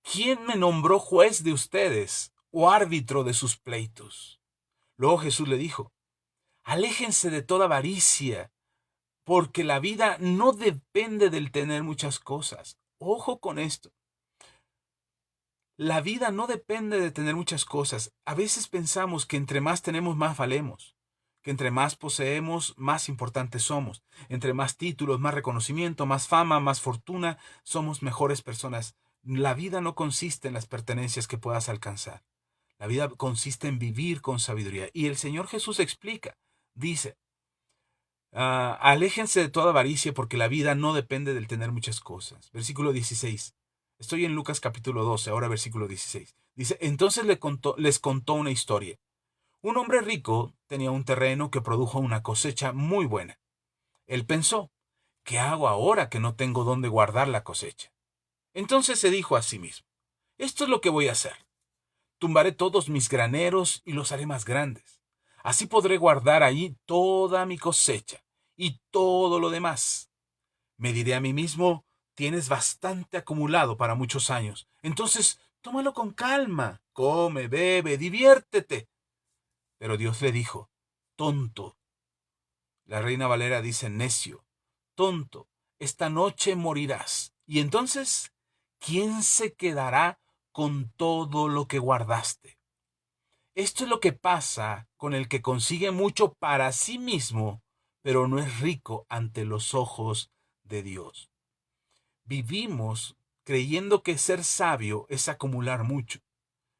¿quién me nombró juez de ustedes o árbitro de sus pleitos? Luego Jesús le dijo, aléjense de toda avaricia, porque la vida no depende del tener muchas cosas. Ojo con esto. La vida no depende de tener muchas cosas. A veces pensamos que entre más tenemos, más valemos. Que entre más poseemos, más importantes somos. Entre más títulos, más reconocimiento, más fama, más fortuna, somos mejores personas. La vida no consiste en las pertenencias que puedas alcanzar. La vida consiste en vivir con sabiduría. Y el Señor Jesús explica, dice, aléjense de toda avaricia porque la vida no depende del tener muchas cosas. Versículo 16. Estoy en Lucas capítulo 12, ahora versículo 16. Dice, entonces les contó una historia. Un hombre rico tenía un terreno que produjo una cosecha muy buena. Él pensó, ¿qué hago ahora que no tengo dónde guardar la cosecha? Entonces se dijo a sí mismo, esto es lo que voy a hacer. Tumbaré todos mis graneros y los haré más grandes. Así podré guardar ahí toda mi cosecha y todo lo demás. Me diré a mí mismo, tienes bastante acumulado para muchos años. Entonces, tómalo con calma, come, bebe, diviértete. Pero Dios le dijo, tonto. La Reina Valera dice, necio, tonto, esta noche morirás. Y entonces, ¿quién se quedará con todo lo que guardaste? Esto es lo que pasa con el que consigue mucho para sí mismo, pero no es rico ante los ojos de Dios. Vivimos creyendo que ser sabio es acumular mucho.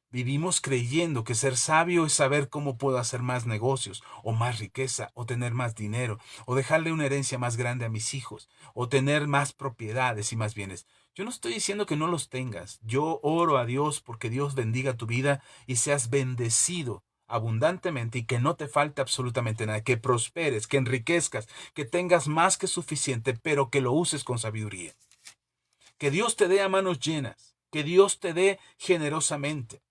Vivimos creyendo que ser sabio es saber cómo puedo hacer más negocios, o más riqueza, o tener más dinero, o dejarle una herencia más grande a mis hijos, o tener más propiedades y más bienes. Yo no estoy diciendo que no los tengas. Yo oro a Dios porque Dios bendiga tu vida y seas bendecido abundantemente y que no te falte absolutamente nada, que prosperes, que enriquezcas, que tengas más que suficiente, pero que lo uses con sabiduría. Que Dios te dé a manos llenas, que Dios te dé generosamente.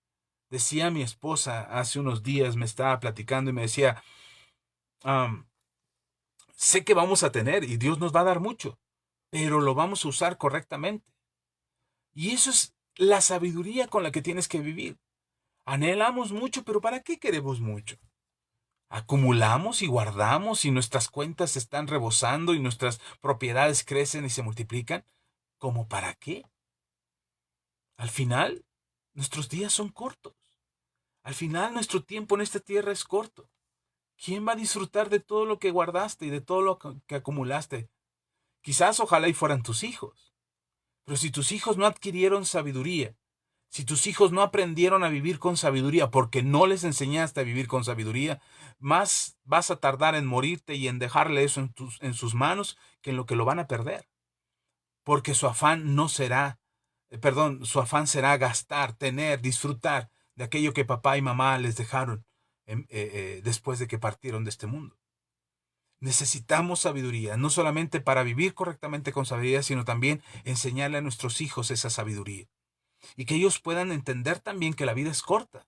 Decía mi esposa hace unos días, me estaba platicando y me decía, sé que vamos a tener y Dios nos va a dar mucho, pero lo vamos a usar correctamente. Y eso es la sabiduría con la que tienes que vivir. Anhelamos mucho, pero ¿para qué queremos mucho? Acumulamos y guardamos y nuestras cuentas se están rebosando y nuestras propiedades crecen y se multiplican. ¿Cómo para qué? Al final, nuestros días son cortos. Al final, nuestro tiempo en esta tierra es corto. ¿Quién va a disfrutar de todo lo que guardaste y de todo lo que acumulaste? Quizás ojalá y fueran tus hijos. Pero si tus hijos no adquirieron sabiduría, si tus hijos no aprendieron a vivir con sabiduría porque no les enseñaste a vivir con sabiduría, más vas a tardar en morirte y en dejarle eso en sus manos que en lo que lo van a perder. Porque su afán no será, su afán será gastar, tener, disfrutar de aquello que papá y mamá les dejaron después de que partieron de este mundo. Necesitamos sabiduría, no solamente para vivir correctamente con sabiduría, sino también enseñarle a nuestros hijos esa sabiduría. Y que ellos puedan entender también que la vida es corta.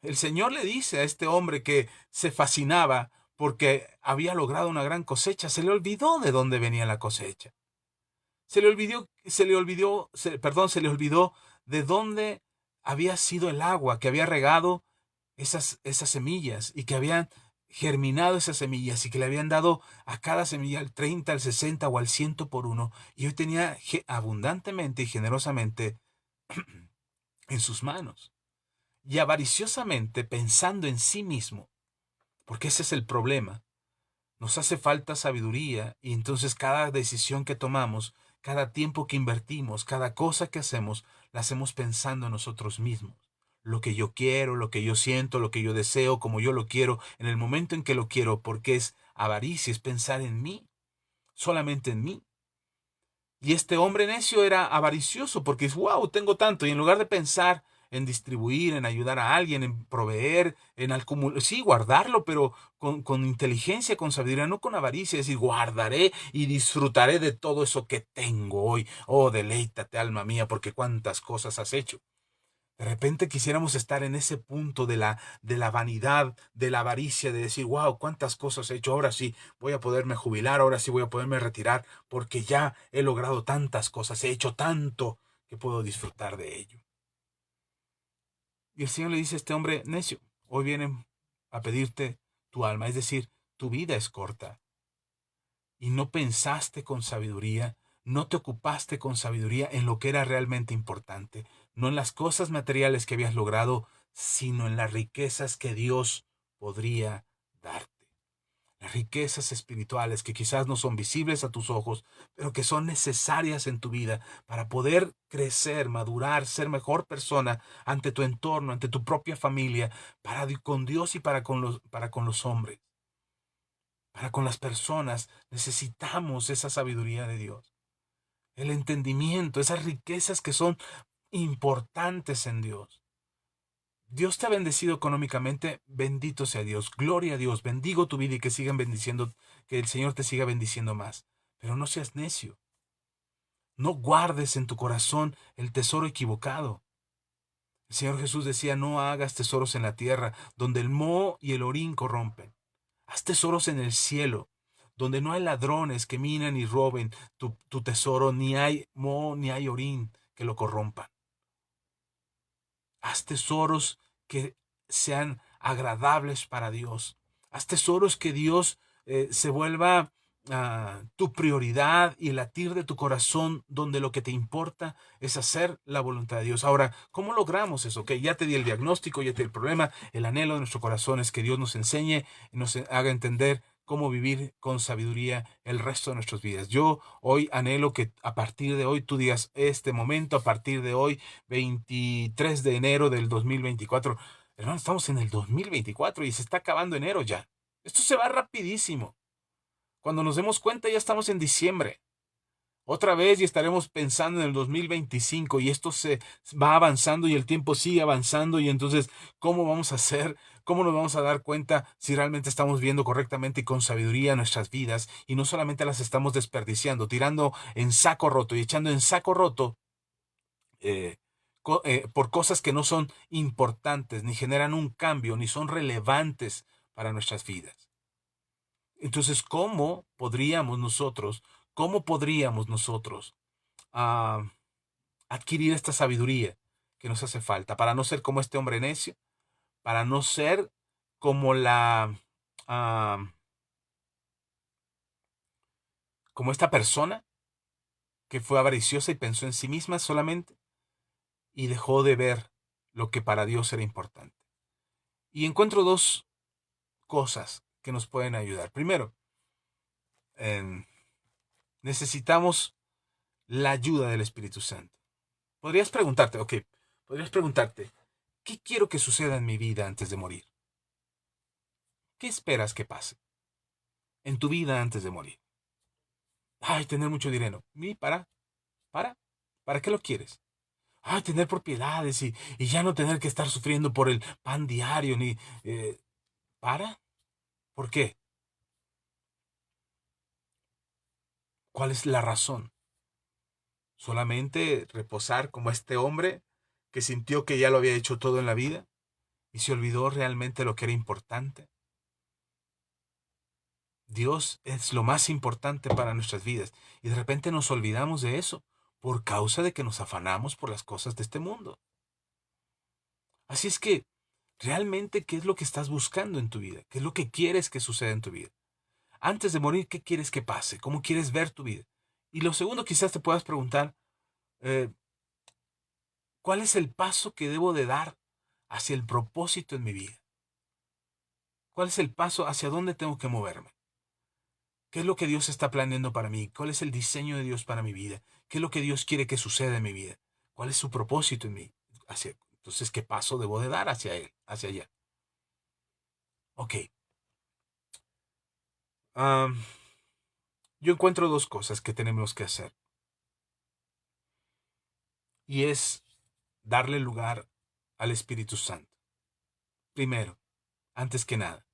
El Señor le dice a este hombre que se fascinaba porque había logrado una gran cosecha. Se le olvidó de dónde venía la cosecha. Se le olvidó de dónde había sido el agua que había regado esas semillas y que habían germinado esas semillas y que le habían dado a cada semilla al 30, al 60 o al 100 por uno. Y hoy tenía abundantemente y generosamente en sus manos. Y avariciosamente pensando en sí mismo, porque ese es el problema. Nos hace falta sabiduría y entonces cada decisión que tomamos, cada tiempo que invertimos, cada cosa que hacemos, la hacemos pensando en nosotros mismos. Lo que yo quiero, lo que yo siento, lo que yo deseo, como yo lo quiero, en el momento en que lo quiero, porque es avaricia, es pensar en mí, solamente en mí. Y este hombre necio era avaricioso porque es, wow, tengo tanto. Y en lugar de pensar en distribuir, en ayudar a alguien, en proveer, en acumular, sí, guardarlo, pero con inteligencia, con sabiduría, no con avaricia. Es decir, guardaré y disfrutaré de todo eso que tengo hoy. Oh, deleítate, alma mía, porque cuántas cosas has hecho. De repente quisiéramos estar en ese punto de la vanidad, de la avaricia, de decir, wow, cuántas cosas he hecho, ahora sí voy a poderme jubilar, ahora sí voy a poderme retirar, porque ya he logrado tantas cosas, he hecho tanto que puedo disfrutar de ello. Y el Señor le dice a este hombre necio, hoy vienen a pedirte tu alma, es decir, tu vida es corta. Y no pensaste con sabiduría, no te ocupaste con sabiduría en lo que era realmente importante, no en las cosas materiales que habías logrado, sino en las riquezas que Dios podría darte. Las riquezas espirituales que quizás no son visibles a tus ojos, pero que son necesarias en tu vida para poder crecer, madurar, ser mejor persona ante tu entorno, ante tu propia familia, con Dios y para con los hombres. Para con las personas necesitamos esa sabiduría de Dios, el entendimiento, esas riquezas que son importantes en Dios. Dios te ha bendecido económicamente, bendito sea Dios, gloria a Dios, bendigo tu vida y que sigan bendiciendo, que el Señor te siga bendiciendo más. Pero no seas necio, no guardes en tu corazón el tesoro equivocado. El Señor Jesús decía, no hagas tesoros en la tierra, donde el moho y el orín corrompen. Haz tesoros en el cielo, donde no hay ladrones que minan y roben tu tesoro, ni hay moho ni hay orín que lo corrompan. Haz tesoros que sean agradables para Dios. Haz tesoros que Dios se vuelva tu prioridad y el latir de tu corazón, donde lo que te importa es hacer la voluntad de Dios. Ahora, ¿cómo logramos eso? Ok, ya te di el diagnóstico, ya te di el problema. El anhelo de nuestro corazón es que Dios nos enseñe y nos haga entender cómo vivir con sabiduría el resto de nuestras vidas. Yo hoy anhelo que a partir de hoy tú digas, este momento, a partir de hoy, 23 de enero del 2024. Hermano, estamos en el 2024 y se está acabando enero ya. Esto se va rapidísimo. Cuando nos demos cuenta ya estamos en diciembre. Otra vez y estaremos pensando en el 2025 y esto se va avanzando y el tiempo sigue avanzando y entonces, ¿cómo vamos a hacer? ¿Cómo nos vamos a dar cuenta si realmente estamos viendo correctamente y con sabiduría nuestras vidas y no solamente las estamos desperdiciando, tirando en saco roto y echando en saco roto eh, por cosas que no son importantes, ni generan un cambio, ni son relevantes para nuestras vidas? Entonces, ¿cómo podríamos nosotros ah, adquirir esta sabiduría que nos hace falta para no ser como este hombre necio, para no ser como ah, como esta persona que fue avariciosa y pensó en sí misma solamente y dejó de ver lo que para Dios era importante? Y encuentro dos cosas que nos pueden ayudar. Primero, em, necesitamos la ayuda del Espíritu Santo. Podrías preguntarte, ¿qué quiero que suceda en mi vida antes de morir? ¿Qué esperas que pase en tu vida antes de morir? Ay, tener mucho dinero. ¿Y para? ¿Para qué lo quieres? Ay, tener propiedades y ya no tener que estar sufriendo por el pan diario, ni... ¿Para? ¿Por qué? ¿Cuál es la razón? ¿Solamente reposar como este hombre que sintió que ya lo había hecho todo en la vida y se olvidó realmente lo que era importante? Dios es lo más importante para nuestras vidas. Y de repente nos olvidamos de eso por causa de que nos afanamos por las cosas de este mundo. Así es que, realmente, ¿qué es lo que estás buscando en tu vida? ¿Qué es lo que quieres que suceda en tu vida? Antes de morir, ¿qué quieres que pase? ¿Cómo quieres ver tu vida? Y lo segundo, quizás te puedas preguntar, eh, ¿cuál es el paso que debo de dar hacia el propósito en mi vida? ¿Cuál es el paso hacia dónde tengo que moverme? ¿Qué es lo que Dios está planeando para mí? ¿Cuál es el diseño de Dios para mi vida? ¿Qué es lo que Dios quiere que suceda en mi vida? ¿Cuál es su propósito en mí? Entonces, ¿qué paso debo de dar hacia Él, hacia allá? Ok. Yo encuentro dos cosas que tenemos que hacer. Y es darle lugar al Espíritu Santo. Primero, antes que nada,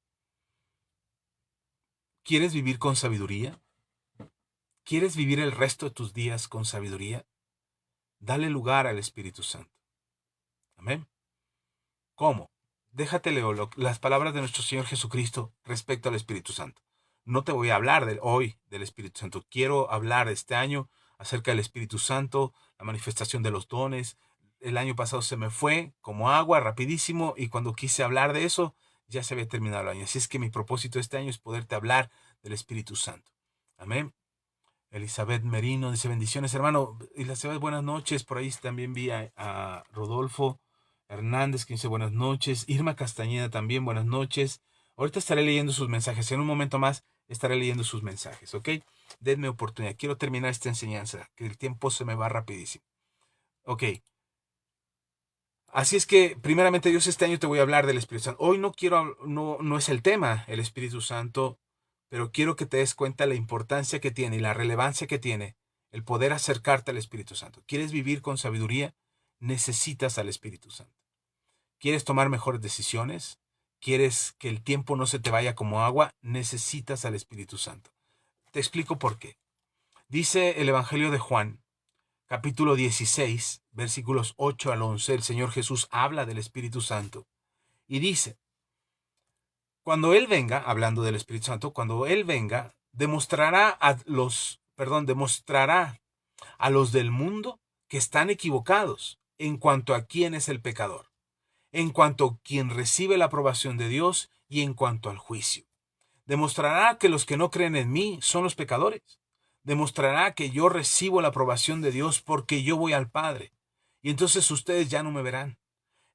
¿quieres vivir con sabiduría? ¿Quieres vivir el resto de tus días con sabiduría? Dale lugar al Espíritu Santo. Amén. ¿Cómo? Déjate leo las palabras de nuestro Señor Jesucristo respecto al Espíritu Santo. No te voy a hablar hoy del Espíritu Santo. Quiero hablar este año acerca del Espíritu Santo, la manifestación de los dones. El año pasado se me fue como agua, rapidísimo, y cuando quise hablar de eso, ya se había terminado el año. Así es que mi propósito este año es poderte hablar del Espíritu Santo. Amén. Elizabeth Merino dice: bendiciones, hermano. Elizabeth, buenas noches. Por ahí también vi a Rodolfo Hernández, que dice buenas noches. Irma Castañeda también, buenas noches. Ahorita estaré leyendo sus mensajes. En un momento más estaré leyendo sus mensajes, ¿ok? Denme oportunidad. Quiero terminar esta enseñanza, que el tiempo se me va rapidísimo. Ok. Así es que, primeramente, Dios, este año te voy a hablar del Espíritu Santo. Hoy no es el tema, el Espíritu Santo, pero quiero que te des cuenta la importancia que tiene y la relevancia que tiene el poder acercarte al Espíritu Santo. ¿Quieres vivir con sabiduría? Necesitas al Espíritu Santo. ¿Quieres tomar mejores decisiones? ¿Quieres que el tiempo no se te vaya como agua? Necesitas al Espíritu Santo. Te explico por qué. Dice el Evangelio de Juan, capítulo 16, versículos 8 al 11, el Señor Jesús habla del Espíritu Santo y dice: cuando Él venga, hablando del Espíritu Santo, cuando Él venga, demostrará a los del mundo que están equivocados en cuanto a quién es el pecador, en cuanto a quien recibe la aprobación de Dios y en cuanto al juicio. Demostrará que los que no creen en mí son los pecadores. Demostrará que yo recibo la aprobación de Dios porque yo voy al Padre. Y entonces ustedes ya no me verán.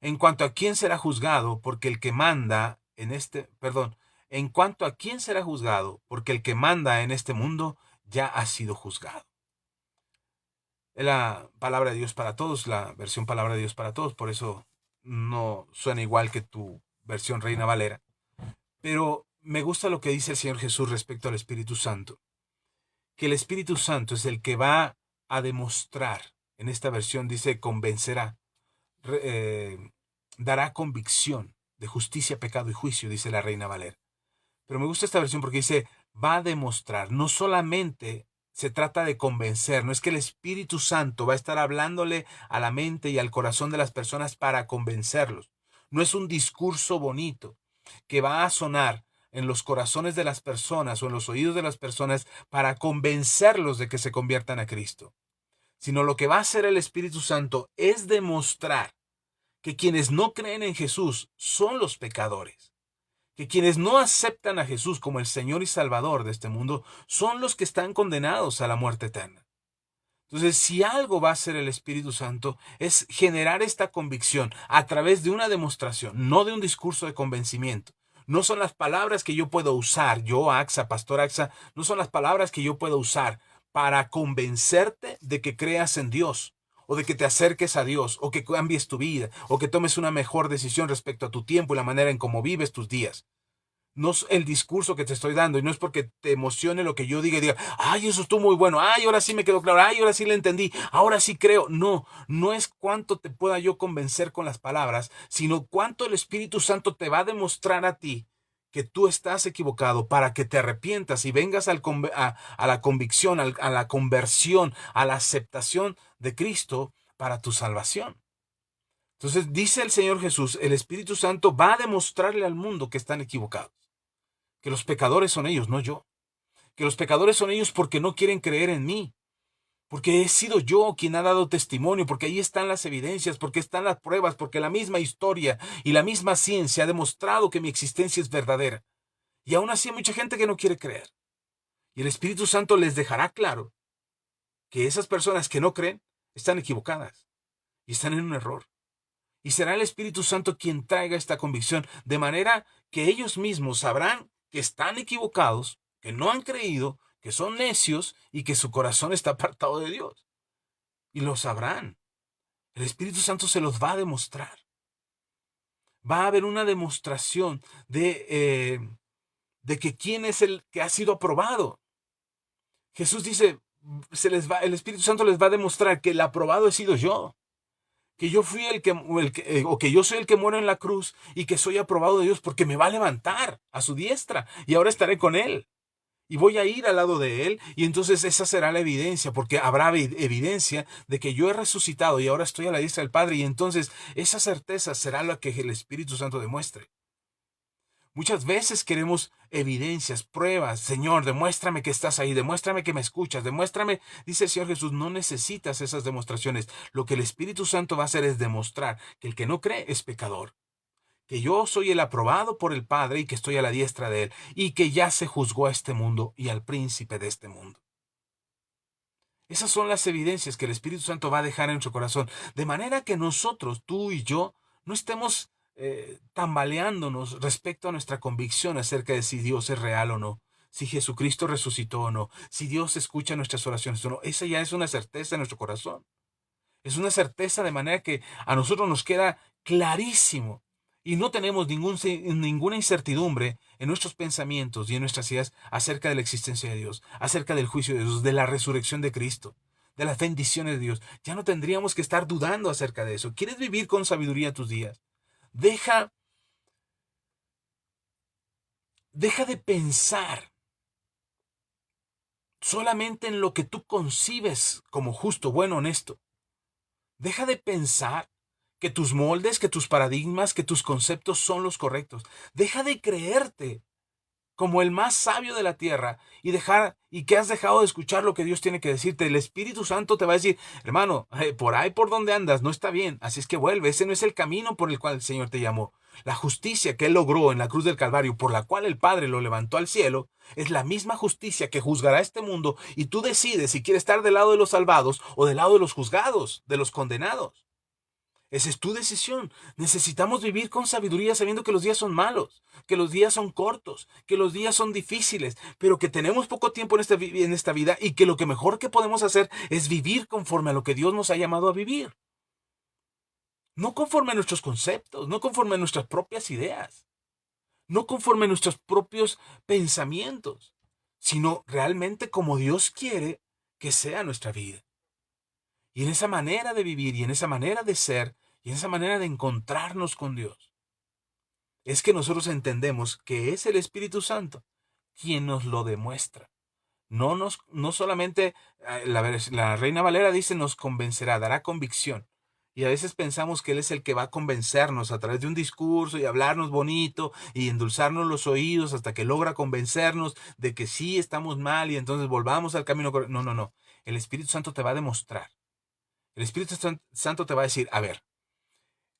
En cuanto a quién será juzgado, porque el que manda en cuanto a quién será juzgado, porque el que manda en este mundo ya ha sido juzgado. Es la palabra de Dios para todos, la versión palabra de Dios para todos, por eso no suena igual que tu versión Reina Valera. Pero me gusta lo que dice el Señor Jesús respecto al Espíritu Santo, que el Espíritu Santo es el que va a demostrar, en esta versión dice convencerá, dará convicción de justicia, pecado y juicio, dice la Reina Valera. Pero me gusta esta versión porque dice, va a demostrar. No solamente se trata de convencer, no es que el Espíritu Santo va a estar hablándole a la mente y al corazón de las personas para convencerlos. No es un discurso bonito que va a sonar en los corazones de las personas o en los oídos de las personas para convencerlos de que se conviertan a Cristo. Sino lo que va a hacer el Espíritu Santo es demostrar que quienes no creen en Jesús son los pecadores, que quienes no aceptan a Jesús como el Señor y Salvador de este mundo son los que están condenados a la muerte eterna. Entonces, si algo va a hacer el Espíritu Santo es generar esta convicción a través de una demostración, no de un discurso de convencimiento. No son las palabras que yo puedo usar, yo, Axa, Pastor Axa, no son las palabras que yo puedo usar para convencerte de que creas en Dios, o de que te acerques a Dios, o que cambies tu vida, o que tomes una mejor decisión respecto a tu tiempo y la manera en cómo vives tus días. No es el discurso que te estoy dando y no es porque te emocione lo que yo diga y diga, ay, eso estuvo muy bueno, ay, ahora sí me quedó claro, ay, ahora sí le entendí, ahora sí creo. No, no es cuánto te pueda yo convencer con las palabras, sino cuánto el Espíritu Santo te va a demostrar a ti que tú estás equivocado para que te arrepientas y vengas a la convicción, a la conversión, a la aceptación de Cristo para tu salvación. Entonces dice el Señor Jesús, el Espíritu Santo va a demostrarle al mundo que están equivocados, que los pecadores son ellos, no yo. que los pecadores son ellos porque no quieren creer en mí. Porque he sido yo quien ha dado testimonio, porque ahí están las evidencias, porque están las pruebas, porque la misma historia y la misma ciencia ha demostrado que mi existencia es verdadera. Y aún así hay mucha gente que no quiere creer. Y el Espíritu Santo les dejará claro que esas personas que no creen están equivocadas y están en un error. Y será el Espíritu Santo quien traiga esta convicción, de manera que ellos mismos sabrán que están equivocados, que no han creído, que son necios y que su corazón está apartado de Dios. Y lo sabrán. El Espíritu Santo se los va a demostrar. Va a haber una demostración de que quién es el que ha sido aprobado. Jesús dice, el Espíritu Santo les va a demostrar que el aprobado he sido yo. Que yo fui o que yo soy el que muero en la cruz y que soy aprobado de Dios porque me va a levantar a su diestra y ahora estaré con Él. Y voy a ir al lado de Él y entonces esa será la evidencia, porque habrá evidencia de que yo he resucitado y ahora estoy a la diestra del Padre, y entonces esa certeza será la que el Espíritu Santo demuestre. Muchas veces queremos evidencias, pruebas. Señor, demuéstrame que estás ahí, demuéstrame que me escuchas, demuéstrame. Dice el Señor Jesús, no necesitas esas demostraciones. Lo que el Espíritu Santo va a hacer es demostrar que el que no cree es pecador, que yo soy el aprobado por el Padre y que estoy a la diestra de Él, y que ya se juzgó a este mundo y al príncipe de este mundo. Esas son las evidencias que el Espíritu Santo va a dejar en nuestro corazón, de manera que nosotros, tú y yo, no estemos tambaleándonos respecto a nuestra convicción acerca de si Dios es real o no, si Jesucristo resucitó o no, si Dios escucha nuestras oraciones o no. Esa ya es una certeza en nuestro corazón. Es una certeza de manera que a nosotros nos queda clarísimo y no tenemos ninguna incertidumbre en nuestros pensamientos y en nuestras ideas acerca de la existencia de Dios, acerca del juicio de Dios, de la resurrección de Cristo, de las bendiciones de Dios. Ya no tendríamos que estar dudando acerca de eso. ¿Quieres vivir con sabiduría tus días? Deja de pensar solamente en lo que tú concibes como justo, bueno, honesto. Deja de pensar que tus moldes, que tus paradigmas, que tus conceptos son los correctos. Deja de creerte como el más sabio de la tierra y que has dejado de escuchar lo que Dios tiene que decirte. El Espíritu Santo te va a decir, hermano, por ahí por donde andas no está bien, así es que vuelve. Ese no es el camino por el cual el Señor te llamó. La justicia que Él logró en la cruz del Calvario, por la cual el Padre lo levantó al cielo, es la misma justicia que juzgará este mundo, y tú decides si quieres estar del lado de los salvados o del lado de los juzgados, de los condenados. Esa es tu decisión. Necesitamos vivir con sabiduría sabiendo que los días son malos, que los días son cortos, que los días son difíciles, pero que tenemos poco tiempo en esta vida y que lo que mejor que podemos hacer es vivir conforme a lo que Dios nos ha llamado a vivir. No conforme a nuestros conceptos, no conforme a nuestras propias ideas, no conforme a nuestros propios pensamientos, sino realmente como Dios quiere que sea nuestra vida. Y en esa manera de vivir y en esa manera de ser y en esa manera de encontrarnos con Dios, es que nosotros entendemos que es el Espíritu Santo quien nos lo demuestra. No solamente, la Reina Valera dice nos convencerá, dará convicción. Y a veces pensamos que Él es el que va a convencernos a través de un discurso y hablarnos bonito y endulzarnos los oídos hasta que logra convencernos de que sí estamos mal y entonces volvamos al camino correcto. No, no, no. El Espíritu Santo te va a demostrar. El Espíritu Santo te va a decir, a ver,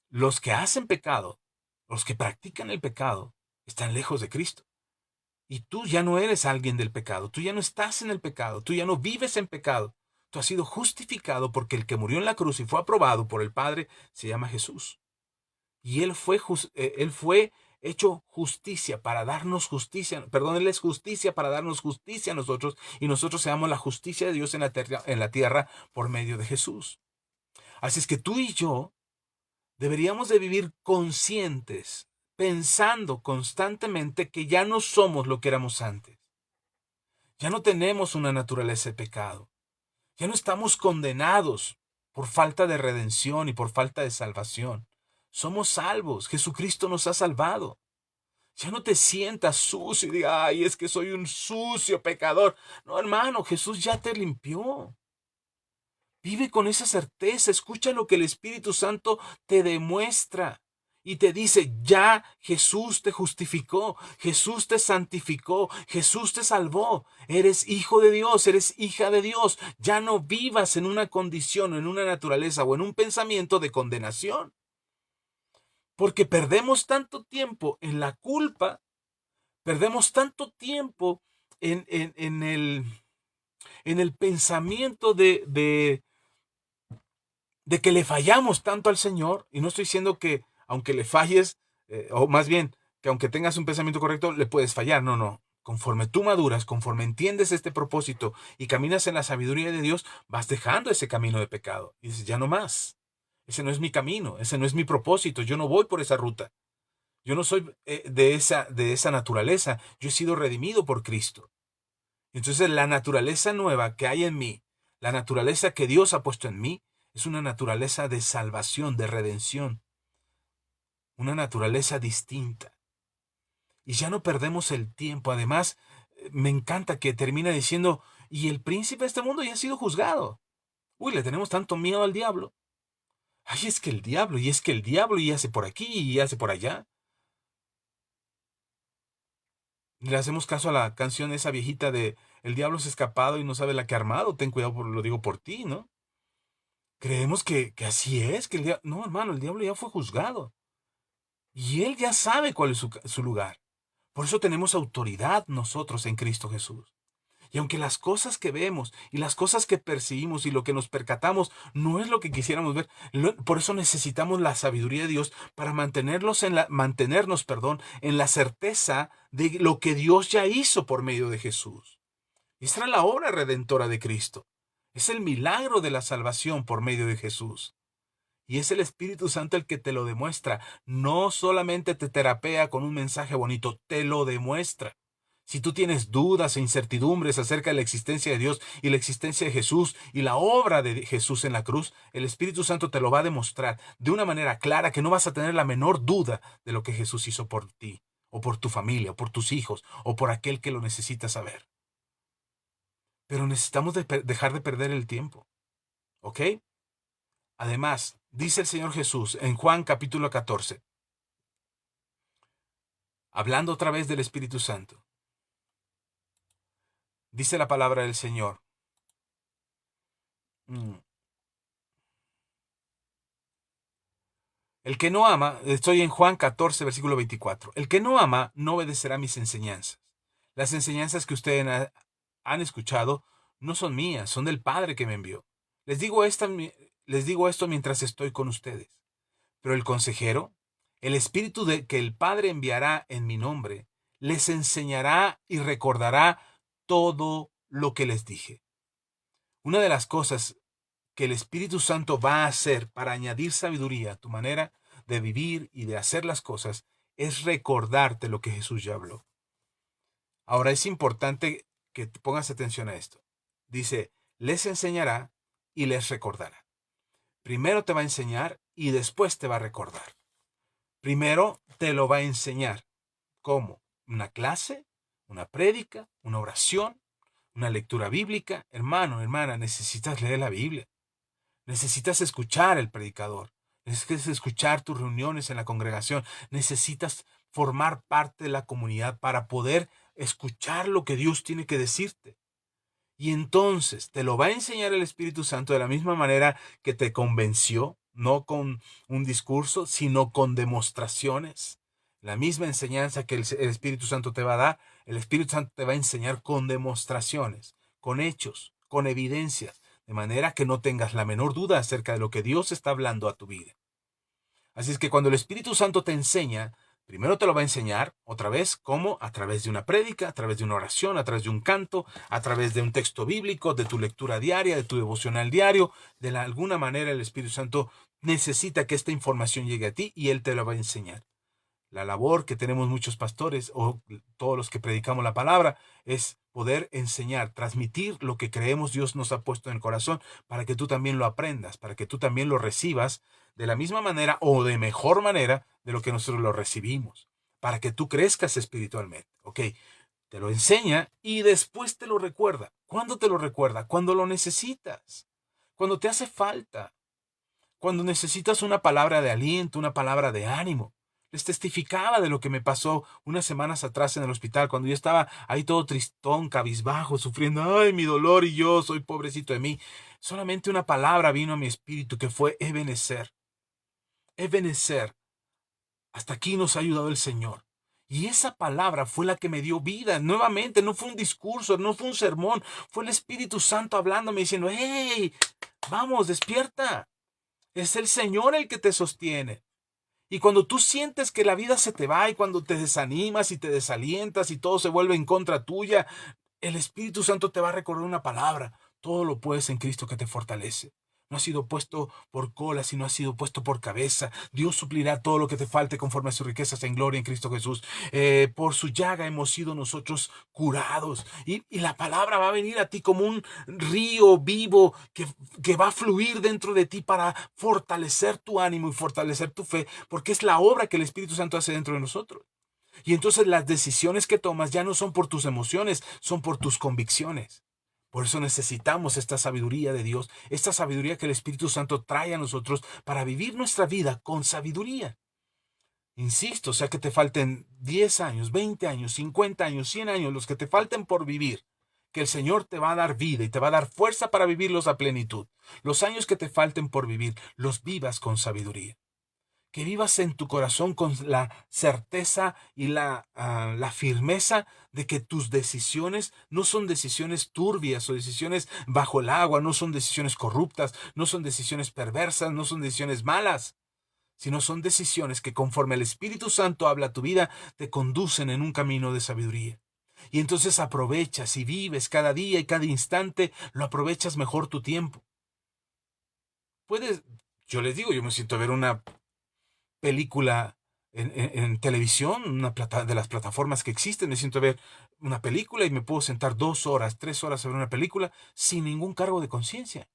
los que hacen pecado, los que practican el pecado, están lejos de Cristo. Y tú ya no eres alguien del pecado, tú ya no estás en el pecado, tú ya no vives en pecado. Tú has sido justificado porque el que murió en la cruz y fue aprobado por el Padre se llama Jesús. Y él fue hecho justicia para darnos justicia, perdón, Él es justicia para darnos justicia a nosotros y nosotros seamos la justicia de Dios en la tierra por medio de Jesús. Así es que tú y yo deberíamos de vivir conscientes, pensando constantemente que ya no somos lo que éramos antes. Ya no tenemos una naturaleza de pecado. Ya no estamos condenados por falta de redención y por falta de salvación. Somos salvos. Jesucristo nos ha salvado. Ya no te sientas sucio y digas, ay, es que soy un sucio pecador. No, hermano, Jesús ya te limpió. Vive con esa certeza, escucha lo que el Espíritu Santo te demuestra y te dice, ya Jesús te justificó, Jesús te santificó, Jesús te salvó, eres hijo de Dios, eres hija de Dios, ya no vivas en una condición, en una naturaleza o en un pensamiento de condenación. Porque perdemos tanto tiempo en la culpa, perdemos tanto tiempo en el pensamiento de que le fallamos tanto al Señor, y no estoy diciendo que aunque le falles, o más bien, que aunque tengas un pensamiento correcto, le puedes fallar. No, no. Conforme tú maduras, conforme entiendes este propósito y caminas en la sabiduría de Dios, vas dejando ese camino de pecado. Y dices, ya no más. Ese no es mi camino, ese no es mi propósito, yo no voy por esa ruta. Yo no soy de esa naturaleza. Yo he sido redimido por Cristo. Entonces la naturaleza nueva que hay en mí, la naturaleza que Dios ha puesto en mí, es una naturaleza de salvación, de redención. Una naturaleza distinta. Y ya no perdemos el tiempo. Además, me encanta que termina diciendo, y el príncipe de este mundo ya ha sido juzgado. Uy, le tenemos tanto miedo al diablo. Ay, es que el diablo, y es que el diablo, y hace por aquí, y hace por allá. Le hacemos caso a la canción esa viejita de El diablo se ha escapado y no sabe la que ha armado. Ten cuidado, lo digo por ti, ¿no? Creemos que así es, que el diablo... No, hermano, el diablo ya fue juzgado. Y él ya sabe cuál es su lugar. Por eso tenemos autoridad nosotros en Cristo Jesús. Y aunque las cosas que vemos y las cosas que percibimos y lo que nos percatamos no es lo que quisiéramos ver, por eso necesitamos la sabiduría de Dios para mantenernos, en la certeza de lo que Dios ya hizo por medio de Jesús. Esta era la obra redentora de Cristo. Es el milagro de la salvación por medio de Jesús. Y es el Espíritu Santo el que te lo demuestra. No solamente te terapea con un mensaje bonito, te lo demuestra. Si tú tienes dudas e incertidumbres acerca de la existencia de Dios y la existencia de Jesús y la obra de Jesús en la cruz, el Espíritu Santo te lo va a demostrar de una manera clara que no vas a tener la menor duda de lo que Jesús hizo por ti, o por tu familia, o por tus hijos, o por aquel que lo necesita saber. Pero necesitamos dejar de perder el tiempo, ¿ok? Además, dice el Señor Jesús en Juan capítulo 14, hablando otra vez del Espíritu Santo. Dice la palabra del Señor. El que no ama, estoy en Juan 14, versículo 24. El que no ama no obedecerá mis enseñanzas. Las enseñanzas que ustedes han escuchado no son mías, son del Padre que me envió. Les digo esto mientras estoy con ustedes. Pero el consejero, el Espíritu que el Padre enviará en mi nombre, les enseñará y recordará todo lo que les dije. Una de las cosas que el Espíritu Santo va a hacer para añadir sabiduría a tu manera de vivir y de hacer las cosas es recordarte lo que Jesús ya habló. Ahora es importante que te pongas atención a esto. Dice, les enseñará y les recordará. Primero te va a enseñar y después te va a recordar. Primero te lo va a enseñar. ¿Cómo? ¿Una clase? ¿Una prédica? ¿Una oración? ¿Una lectura bíblica? Hermano, hermana, necesitas leer la Biblia. Necesitas escuchar al predicador. Necesitas escuchar tus reuniones en la congregación. Necesitas formar parte de la comunidad para poder escuchar lo que Dios tiene que decirte. Y entonces te lo va a enseñar el Espíritu Santo de la misma manera que te convenció, no con un discurso, sino con demostraciones. La misma enseñanza que el Espíritu Santo te va a dar, el Espíritu Santo te va a enseñar con demostraciones, con hechos, con evidencias, de manera que no tengas la menor duda acerca de lo que Dios está hablando a tu vida. Así es que cuando el Espíritu Santo te enseña, primero te lo va a enseñar otra vez, ¿cómo? A través de una prédica, a través de una oración, a través de un canto, a través de un texto bíblico, de tu lectura diaria, de tu devocional diario. De alguna manera el Espíritu Santo necesita que esta información llegue a ti y Él te lo va a enseñar. La labor que tenemos muchos pastores o todos los que predicamos la palabra es poder enseñar, transmitir lo que creemos Dios nos ha puesto en el corazón para que tú también lo aprendas, para que tú también lo recibas de la misma manera o de mejor manera de lo que nosotros lo recibimos, para que tú crezcas espiritualmente. ¿Ok? Te lo enseña y después te lo recuerda. ¿Cuándo te lo recuerda? Cuando lo necesitas, cuando te hace falta. Cuando necesitas una palabra de aliento, una palabra de ánimo. Les testificaba de lo que me pasó unas semanas atrás en el hospital, cuando yo estaba ahí todo tristón, cabizbajo, sufriendo, ay, mi dolor y yo soy pobrecito de mí. Solamente una palabra vino a mi espíritu que fue Ebenezer. Ebenezer. Hasta aquí nos ha ayudado el Señor. Y esa palabra fue la que me dio vida. Nuevamente, no fue un discurso, no fue un sermón, fue el Espíritu Santo hablándome diciendo, hey, vamos, despierta. Es el Señor el que te sostiene. Y cuando tú sientes que la vida se te va y cuando te desanimas y te desalientas y todo se vuelve en contra tuya, el Espíritu Santo te va a recordar una palabra. Todo lo puedes en Cristo que te fortalece. No ha sido puesto por cola, sino ha sido puesto por cabeza. Dios suplirá todo lo que te falte conforme a sus riquezas en gloria en Cristo Jesús. Por su llaga hemos sido nosotros curados. Y la palabra va a venir a ti como un río vivo que va a fluir dentro de ti para fortalecer tu ánimo y fortalecer tu fe, porque es la obra que el Espíritu Santo hace dentro de nosotros. Y entonces las decisiones que tomas ya no son por tus emociones, son por tus convicciones. Por eso necesitamos esta sabiduría de Dios, esta sabiduría que el Espíritu Santo trae a nosotros para vivir nuestra vida con sabiduría. Insisto, o sea que te falten 10 años, 20 años, 50 años, 100 años, los que te falten por vivir, que el Señor te va a dar vida y te va a dar fuerza para vivirlos a plenitud. Los años que te falten por vivir, los vivas con sabiduría. Que vivas en tu corazón con la certeza y la firmeza de que tus decisiones no son decisiones turbias o decisiones bajo el agua, no son decisiones corruptas, no son decisiones perversas, no son decisiones malas, sino son decisiones que conforme el Espíritu Santo habla a tu vida, te conducen en un camino de sabiduría. Y entonces aprovechas y vives cada día y cada instante, lo aprovechas mejor tu tiempo. Yo les digo, yo me siento a ver una película en televisión, de las plataformas que existen, me siento a ver una película y me puedo sentar 2 horas, 3 horas a ver una película sin ningún cargo de conciencia.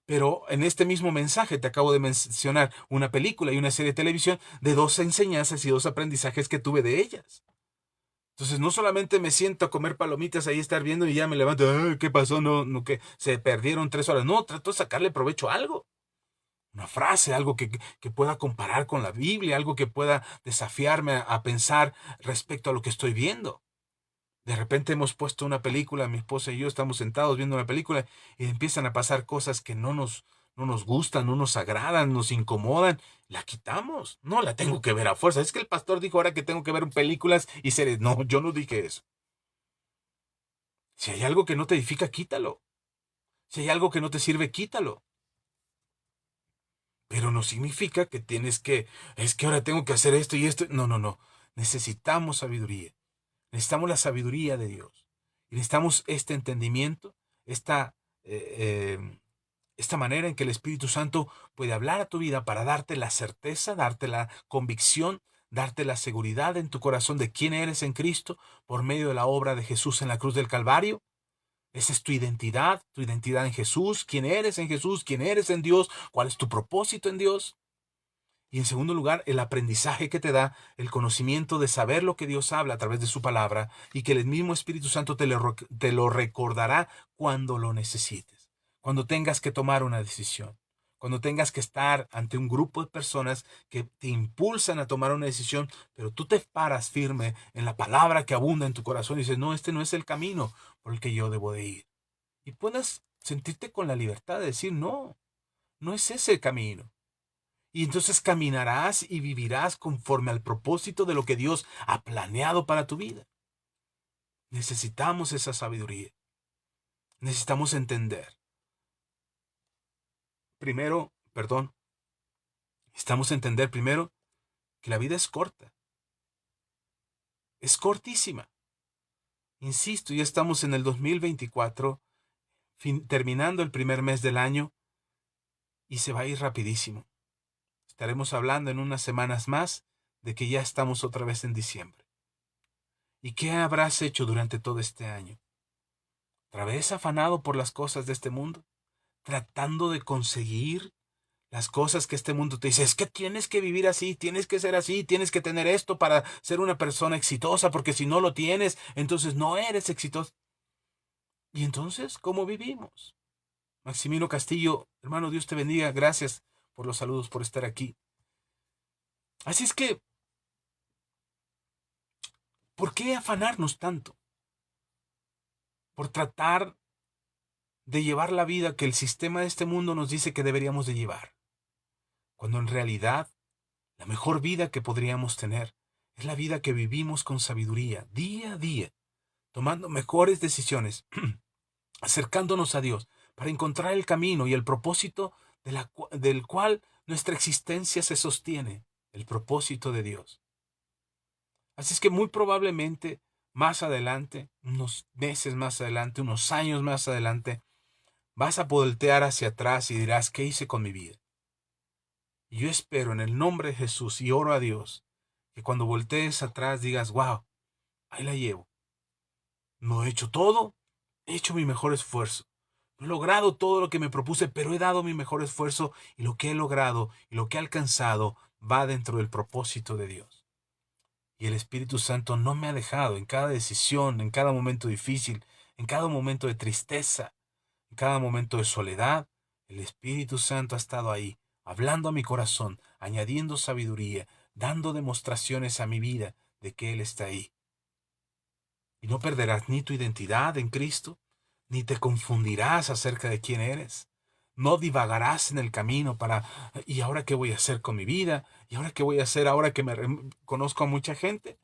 Pero en este mismo mensaje te acabo de mencionar una película y una serie de televisión de 2 enseñanzas y 2 aprendizajes que tuve de ellas. Entonces no solamente me siento a comer palomitas ahí, estar viendo y ya me levanto, ¿qué pasó? No, que se perdieron 3 horas. No, trato de sacarle provecho a algo. Una frase, algo que pueda comparar con la Biblia, algo que pueda desafiarme a pensar respecto a lo que estoy viendo. De repente hemos puesto una película, mi esposa y yo estamos sentados viendo una película y empiezan a pasar cosas que no nos gustan, no nos agradan, nos incomodan. La quitamos. No la tengo que ver a fuerza. Es que el pastor dijo ahora que tengo que ver películas y series. No, yo no dije eso. Si hay algo que no te edifica, quítalo. Si hay algo que no te sirve, quítalo. Pero no significa que es que ahora tengo que hacer esto y esto. No. Necesitamos sabiduría. Necesitamos la sabiduría de Dios. Y necesitamos este entendimiento, esta manera en que el Espíritu Santo puede hablar a tu vida para darte la certeza, darte la convicción, darte la seguridad en tu corazón de quién eres en Cristo por medio de la obra de Jesús en la cruz del Calvario. Esa es tu identidad en Jesús, quién eres en Jesús, quién eres en Dios, cuál es tu propósito en Dios. Y en segundo lugar, el aprendizaje que te da, el conocimiento de saber lo que Dios habla a través de su palabra y que el mismo Espíritu Santo te lo recordará cuando lo necesites, cuando tengas que tomar una decisión, cuando tengas que estar ante un grupo de personas que te impulsan a tomar una decisión, pero tú te paras firme en la palabra que abunda en tu corazón y dices, no, este no es el camino por el que yo debo de ir. Y puedas sentirte con la libertad de decir, no, no es ese el camino. Y entonces caminarás y vivirás conforme al propósito de lo que Dios ha planeado para tu vida. Necesitamos esa sabiduría. Necesitamos entender. Necesitamos entender primero que la vida es corta. Es cortísima. Insisto, ya estamos en el 2024, terminando el primer mes del año y se va a ir rapidísimo. Estaremos hablando en unas semanas más de que ya estamos otra vez en diciembre. ¿Y qué habrás hecho durante todo este año? ¿Otra vez afanado por las cosas de este mundo? ¿Tratando de conseguir las cosas que este mundo te dice? Es que tienes que vivir así, tienes que ser así, tienes que tener esto para ser una persona exitosa, porque si no lo tienes, entonces no eres exitoso. ¿Y entonces cómo vivimos? Maximino Castillo, hermano, Dios te bendiga, gracias por los saludos, por estar aquí. Así es que, ¿por qué afanarnos tanto? Por tratar de llevar la vida que el sistema de este mundo nos dice que deberíamos de llevar, cuando en realidad la mejor vida que podríamos tener es la vida que vivimos con sabiduría, día a día, tomando mejores decisiones, acercándonos a Dios, para encontrar el camino y el propósito del cual nuestra existencia se sostiene, el propósito de Dios. Así es que muy probablemente más adelante, unos meses más adelante, unos años más adelante, vas a voltear hacia atrás y dirás, ¿qué hice con mi vida? Y yo espero en el nombre de Jesús y oro a Dios que cuando voltees atrás digas, wow, ahí la llevo. No he hecho todo, he hecho mi mejor esfuerzo. No he logrado todo lo que me propuse, pero he dado mi mejor esfuerzo y lo que he logrado y lo que he alcanzado va dentro del propósito de Dios. Y el Espíritu Santo no me ha dejado en cada decisión, en cada momento difícil, en cada momento de tristeza, en cada momento de soledad. El Espíritu Santo ha estado ahí, hablando a mi corazón, añadiendo sabiduría, dando demostraciones a mi vida de que Él está ahí. Y no perderás ni tu identidad en Cristo, ni te confundirás acerca de quién eres. No divagarás en el camino para, ¿y ahora qué voy a hacer con mi vida? ¿Y ahora qué voy a hacer ahora que conozco a mucha gente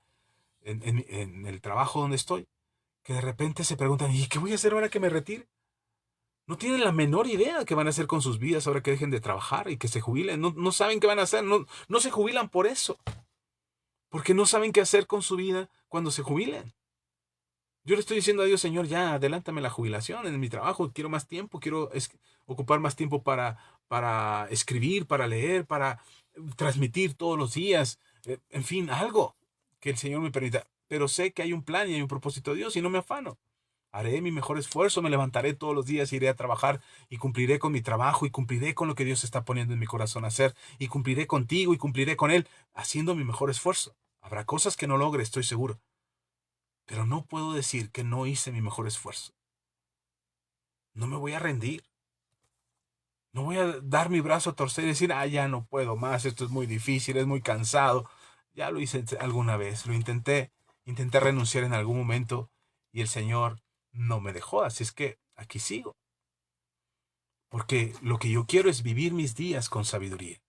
en el trabajo donde estoy? Que de repente se preguntan, ¿y qué voy a hacer ahora que me retire? No tienen la menor idea de qué van a hacer con sus vidas ahora que dejen de trabajar y que se jubilen. No saben qué van a hacer. No se jubilan por eso. Porque no saben qué hacer con su vida cuando se jubilen. Yo le estoy diciendo a Dios, Señor, ya adelántame la jubilación en mi trabajo, quiero más tiempo, quiero ocupar más tiempo para escribir, para leer, para transmitir todos los días, en fin, algo que el Señor me permita. Pero sé que hay un plan y hay un propósito de Dios y no me afano. Haré mi mejor esfuerzo, me levantaré todos los días, iré a trabajar y cumpliré con mi trabajo y cumpliré con lo que Dios está poniendo en mi corazón a hacer y cumpliré contigo y cumpliré con Él, haciendo mi mejor esfuerzo. Habrá cosas que no logre, estoy seguro. Pero no puedo decir que no hice mi mejor esfuerzo. No me voy a rendir. No voy a dar mi brazo a torcer y decir, ya no puedo más, esto es muy difícil, es muy cansado. Ya lo hice alguna vez, lo intenté renunciar en algún momento y el Señor no me dejó, así es que aquí sigo. Porque lo que yo quiero es vivir mis días con sabiduría.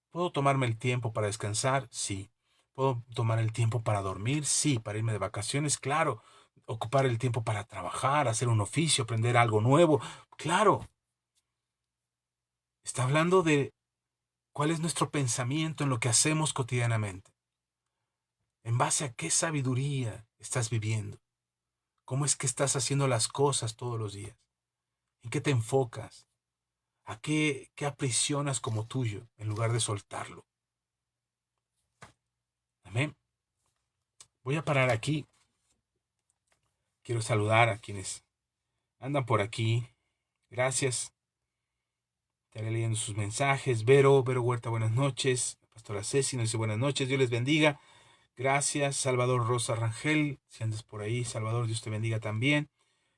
¿Puedo tomarme el tiempo para descansar? Sí. ¿Puedo tomar el tiempo para dormir? Sí. ¿Para irme de vacaciones? Claro. ¿Ocupar el tiempo para trabajar, hacer un oficio, aprender algo nuevo? Claro. Está hablando de cuál es nuestro pensamiento en lo que hacemos cotidianamente. ¿En base a qué sabiduría estás viviendo? ¿Cómo es que estás haciendo las cosas todos los días? ¿En qué te enfocas? ¿A qué aprisionas como tuyo en lugar de soltarlo? Amén. Voy a parar aquí. Quiero saludar a quienes andan por aquí. Gracias. Estaré leyendo sus mensajes. Vero Huerta, buenas noches. Pastora Ceci nos dice buenas noches. Dios les bendiga. Gracias. Salvador Rosa Rangel, si andas por ahí. Salvador, Dios te bendiga también.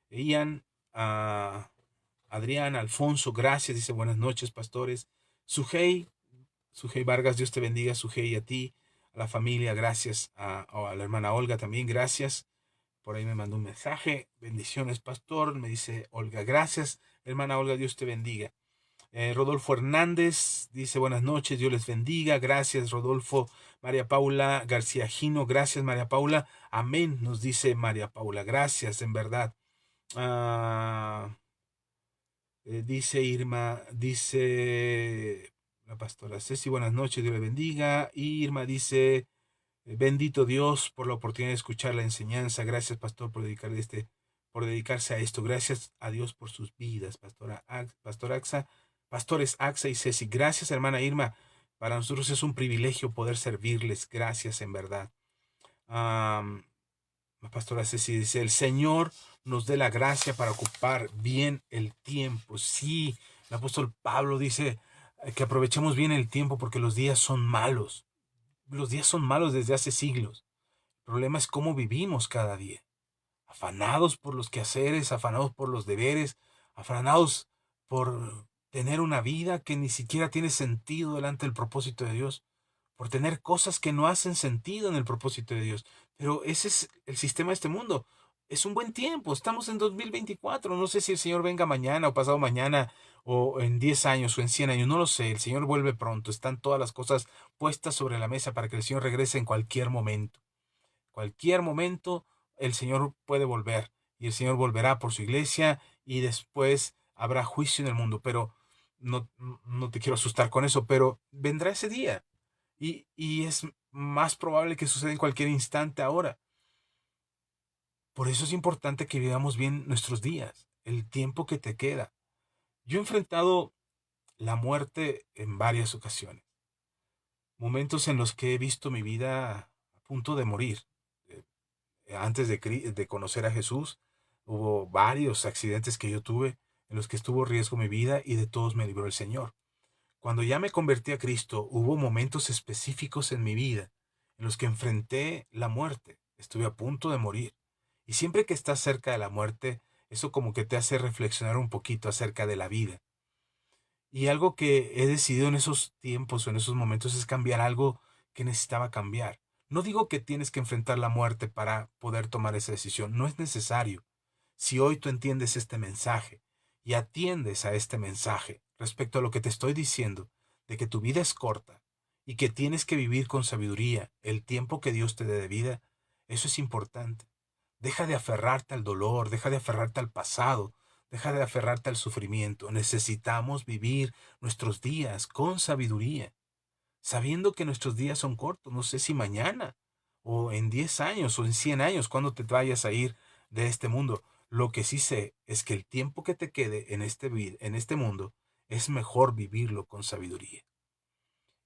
Ian, Adrián, Alfonso, gracias. Dice buenas noches, pastores. Sujei Vargas, Dios te bendiga. Sujei, a ti, a la familia, gracias. A la hermana Olga también, gracias. Por ahí me mandó un mensaje. Bendiciones, pastor. Me dice Olga, gracias. Hermana Olga, Dios te bendiga. Rodolfo Hernández dice buenas noches, Dios les bendiga. Gracias, Rodolfo. María Paula García Gino, gracias, María Paula. Amén, nos dice María Paula. Gracias, en verdad. Dice Irma, dice la pastora Ceci, buenas noches, Dios le bendiga. Irma dice, bendito Dios por la oportunidad de escuchar la enseñanza. Gracias, pastor, por dedicarse a esto. Gracias a Dios por sus vidas, pastores Axa y Ceci. Gracias, hermana Irma. Para nosotros es un privilegio poder servirles. Gracias, en verdad. La pastora Ceci dice, el Señor nos dé la gracia para ocupar bien el tiempo. Sí, el apóstol Pablo dice que aprovechemos bien el tiempo porque los días son malos. Los días son malos desde hace siglos. El problema es cómo vivimos cada día. Afanados por los quehaceres, afanados por los deberes, afanados por tener una vida que ni siquiera tiene sentido delante del propósito de Dios, por tener cosas que no hacen sentido en el propósito de Dios. Pero ese es el sistema de este mundo. Es un buen tiempo, estamos en 2024, no sé si el Señor venga mañana o pasado mañana o en 10 años o en 100 años, no lo sé, el Señor vuelve pronto, están todas las cosas puestas sobre la mesa para que el Señor regrese en cualquier momento. Cualquier momento el Señor puede volver y el Señor volverá por su iglesia y después habrá juicio en el mundo, pero no te quiero asustar con eso, pero vendrá ese día y es más probable que suceda en cualquier instante ahora. Por eso es importante que vivamos bien nuestros días, el tiempo que te queda. Yo he enfrentado la muerte en varias ocasiones, momentos en los que he visto mi vida a punto de morir. Eh, Antes de conocer a Jesús, hubo varios accidentes que yo tuve en los que estuvo en riesgo mi vida y de todos me libró el Señor. Cuando ya me convertí a Cristo, hubo momentos específicos en mi vida en los que enfrenté la muerte. Estuve a punto de morir. Y siempre que estás cerca de la muerte, eso como que te hace reflexionar un poquito acerca de la vida. Y algo que he decidido en esos tiempos o en esos momentos es cambiar algo que necesitaba cambiar. No digo que tienes que enfrentar la muerte para poder tomar esa decisión, no es necesario. Si hoy tú entiendes este mensaje y atiendes a este mensaje respecto a lo que te estoy diciendo, de que tu vida es corta y que tienes que vivir con sabiduría el tiempo que Dios te dé de vida, eso es importante. Deja de aferrarte al dolor, deja de aferrarte al pasado, deja de aferrarte al sufrimiento. Necesitamos vivir nuestros días con sabiduría, sabiendo que nuestros días son cortos. No sé si mañana, o en 10 años, o en 100 años, cuando te vayas a ir de este mundo. Lo que sí sé es que el tiempo que te quede en este mundo es mejor vivirlo con sabiduría.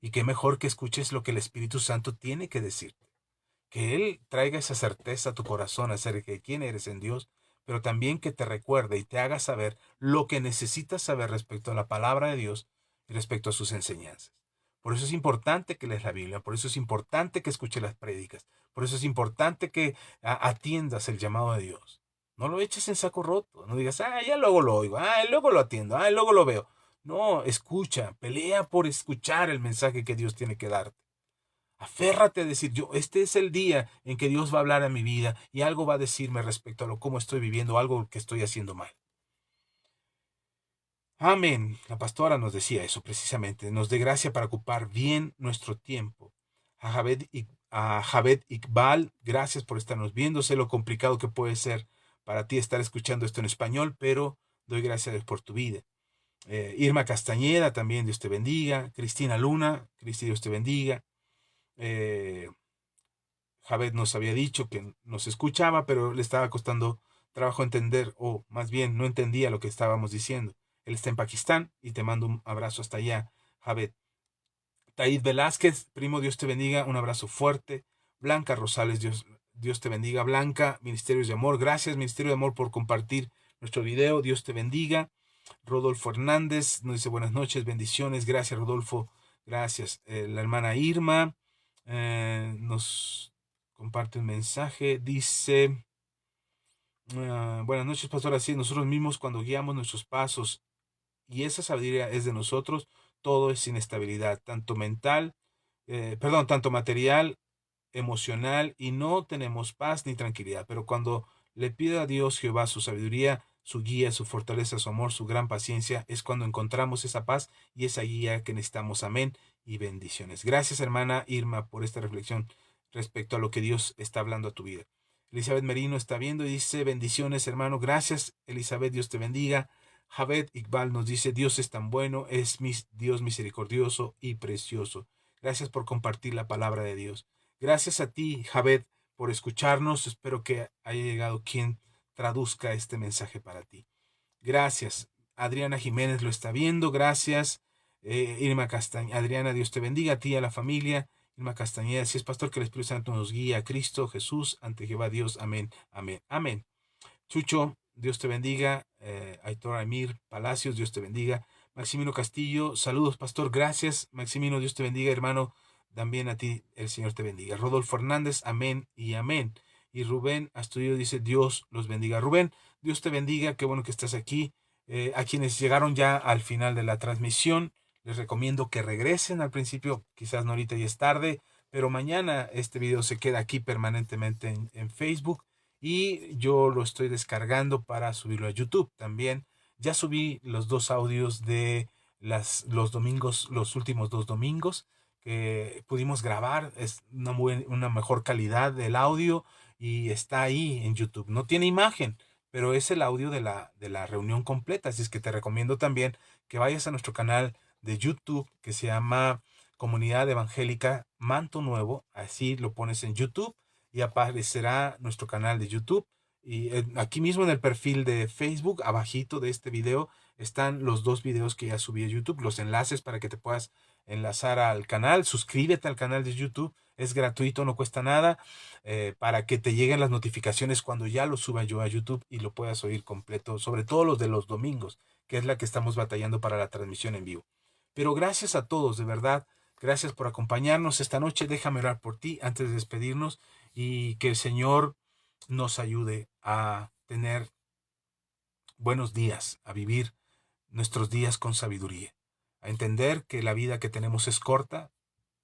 Y qué mejor que escuches lo que el Espíritu Santo tiene que decirte. Que Él traiga esa certeza a tu corazón acerca de quién eres en Dios, pero también que te recuerde y te haga saber lo que necesitas saber respecto a la palabra de Dios y respecto a sus enseñanzas. Por eso es importante que lees la Biblia, por eso es importante que escuches las prédicas, por eso es importante que atiendas el llamado de Dios. No lo eches en saco roto, no digas, ya luego lo oigo, luego lo atiendo, luego lo veo. No, escucha, pelea por escuchar el mensaje que Dios tiene que darte. Aférrate a decir, este es el día en que Dios va a hablar a mi vida y algo va a decirme respecto a lo cómo estoy viviendo, algo que estoy haciendo mal. Amén. La pastora nos decía eso precisamente. Nos dé gracia para ocupar bien nuestro tiempo. A Javed Iqbal, gracias por estarnos viendo. Sé lo complicado que puede ser para ti estar escuchando esto en español, pero doy gracias a Dios por tu vida. Irma Castañeda, también Dios te bendiga. Cristina Luna, Cristi, Dios te bendiga. Javed nos había dicho que nos escuchaba, pero le estaba costando trabajo entender, o más bien no entendía lo que estábamos diciendo. Él está en Pakistán y te mando un abrazo hasta allá, Javed. Taid Velázquez, primo, Dios te bendiga, un abrazo fuerte. Blanca Rosales, Dios te bendiga. Blanca, Ministerios de Amor, gracias Ministerio de Amor por compartir nuestro video, Dios te bendiga. Rodolfo Hernández nos dice buenas noches, bendiciones, gracias Rodolfo, gracias. La hermana Irma nos comparte un mensaje, dice, buenas noches pastor, así nosotros mismos cuando guiamos nuestros pasos y esa sabiduría es de nosotros, todo es inestabilidad, tanto mental, tanto material, emocional, y no tenemos paz ni tranquilidad. Pero cuando le pido a Dios Jehová su sabiduría, su guía, su fortaleza, su amor, su gran paciencia, es cuando encontramos esa paz y esa guía que necesitamos. Amén y bendiciones. Gracias, hermana Irma, por esta reflexión respecto a lo que Dios está hablando a tu vida. Elizabeth Merino está viendo y dice, bendiciones, hermano. Gracias, Elizabeth, Dios te bendiga. Javed Iqbal nos dice, Dios es tan bueno, es Dios misericordioso y precioso. Gracias por compartir la palabra de Dios. Gracias a ti, Javed, por escucharnos. Espero que haya llegado quien traduzca este mensaje para ti. Gracias. Adriana Jiménez lo está viendo. Gracias. Irma Castañeda. Adriana, Dios te bendiga a ti y a la familia. Irma Castañeda, si es pastor, que el Espíritu Santo nos guíe a Cristo Jesús, ante Jehová Dios. Amén, amén, amén. Chucho, Dios te bendiga. Aitor Amir Palacios, Dios te bendiga. Maximino Castillo, saludos, pastor, gracias. Maximino, Dios te bendiga, hermano. También a ti, el Señor te bendiga. Rodolfo Hernández, amén y amén. Y Rubén Astudillo dice, Dios los bendiga. Rubén, Dios te bendiga, qué bueno que estás aquí. A quienes llegaron ya al final de la transmisión, les recomiendo que regresen al principio, quizás no ahorita y es tarde, pero mañana este video se queda aquí permanentemente en Facebook y yo lo estoy descargando para subirlo a YouTube también. Ya subí los 2 audios de los domingos, los últimos 2 domingos que pudimos grabar. Es una mejor calidad del audio y está ahí en YouTube. No tiene imagen, pero es el audio de la reunión completa. Así es que te recomiendo también que vayas a nuestro canal de YouTube que se llama Comunidad Evangélica Manto Nuevo. Así lo pones en YouTube y aparecerá nuestro canal de YouTube. Y aquí mismo en el perfil de Facebook, abajito de este video, están los 2 videos que ya subí a YouTube, los enlaces para que te puedas enlazar al canal. Suscríbete al canal de YouTube, es gratuito, no cuesta nada, para que te lleguen las notificaciones cuando ya lo suba yo a YouTube y lo puedas oír completo, sobre todo los de los domingos, que es la que estamos batallando para la transmisión en vivo. Pero gracias a todos, de verdad, gracias por acompañarnos esta noche. Déjame orar por ti antes de despedirnos y que el Señor nos ayude a tener buenos días, a vivir nuestros días con sabiduría, a entender que la vida que tenemos es corta.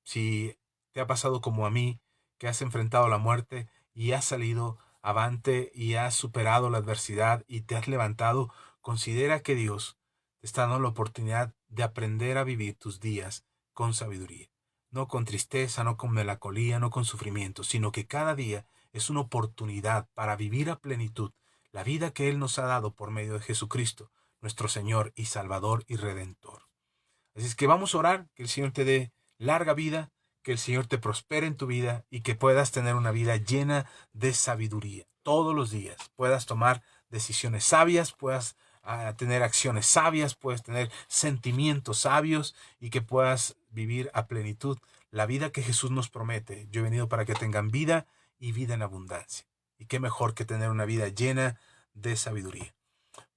Si te ha pasado como a mí, que has enfrentado la muerte y has salido avante y has superado la adversidad y te has levantado, considera que Dios te está dando la oportunidad de aprender a vivir tus días con sabiduría. No con tristeza, no con melancolía, no con sufrimiento, sino que cada día es una oportunidad para vivir a plenitud la vida que Él nos ha dado por medio de Jesucristo, nuestro Señor y Salvador y Redentor. Así es que vamos a orar, que el Señor te dé larga vida, que el Señor te prospere en tu vida y que puedas tener una vida llena de sabiduría. Todos los días puedas tomar decisiones sabias, puedas tener acciones sabias, puedas tener sentimientos sabios y que puedas vivir a plenitud la vida que Jesús nos promete. Yo he venido para que tengan vida y vida en abundancia. Y qué mejor que tener una vida llena de sabiduría.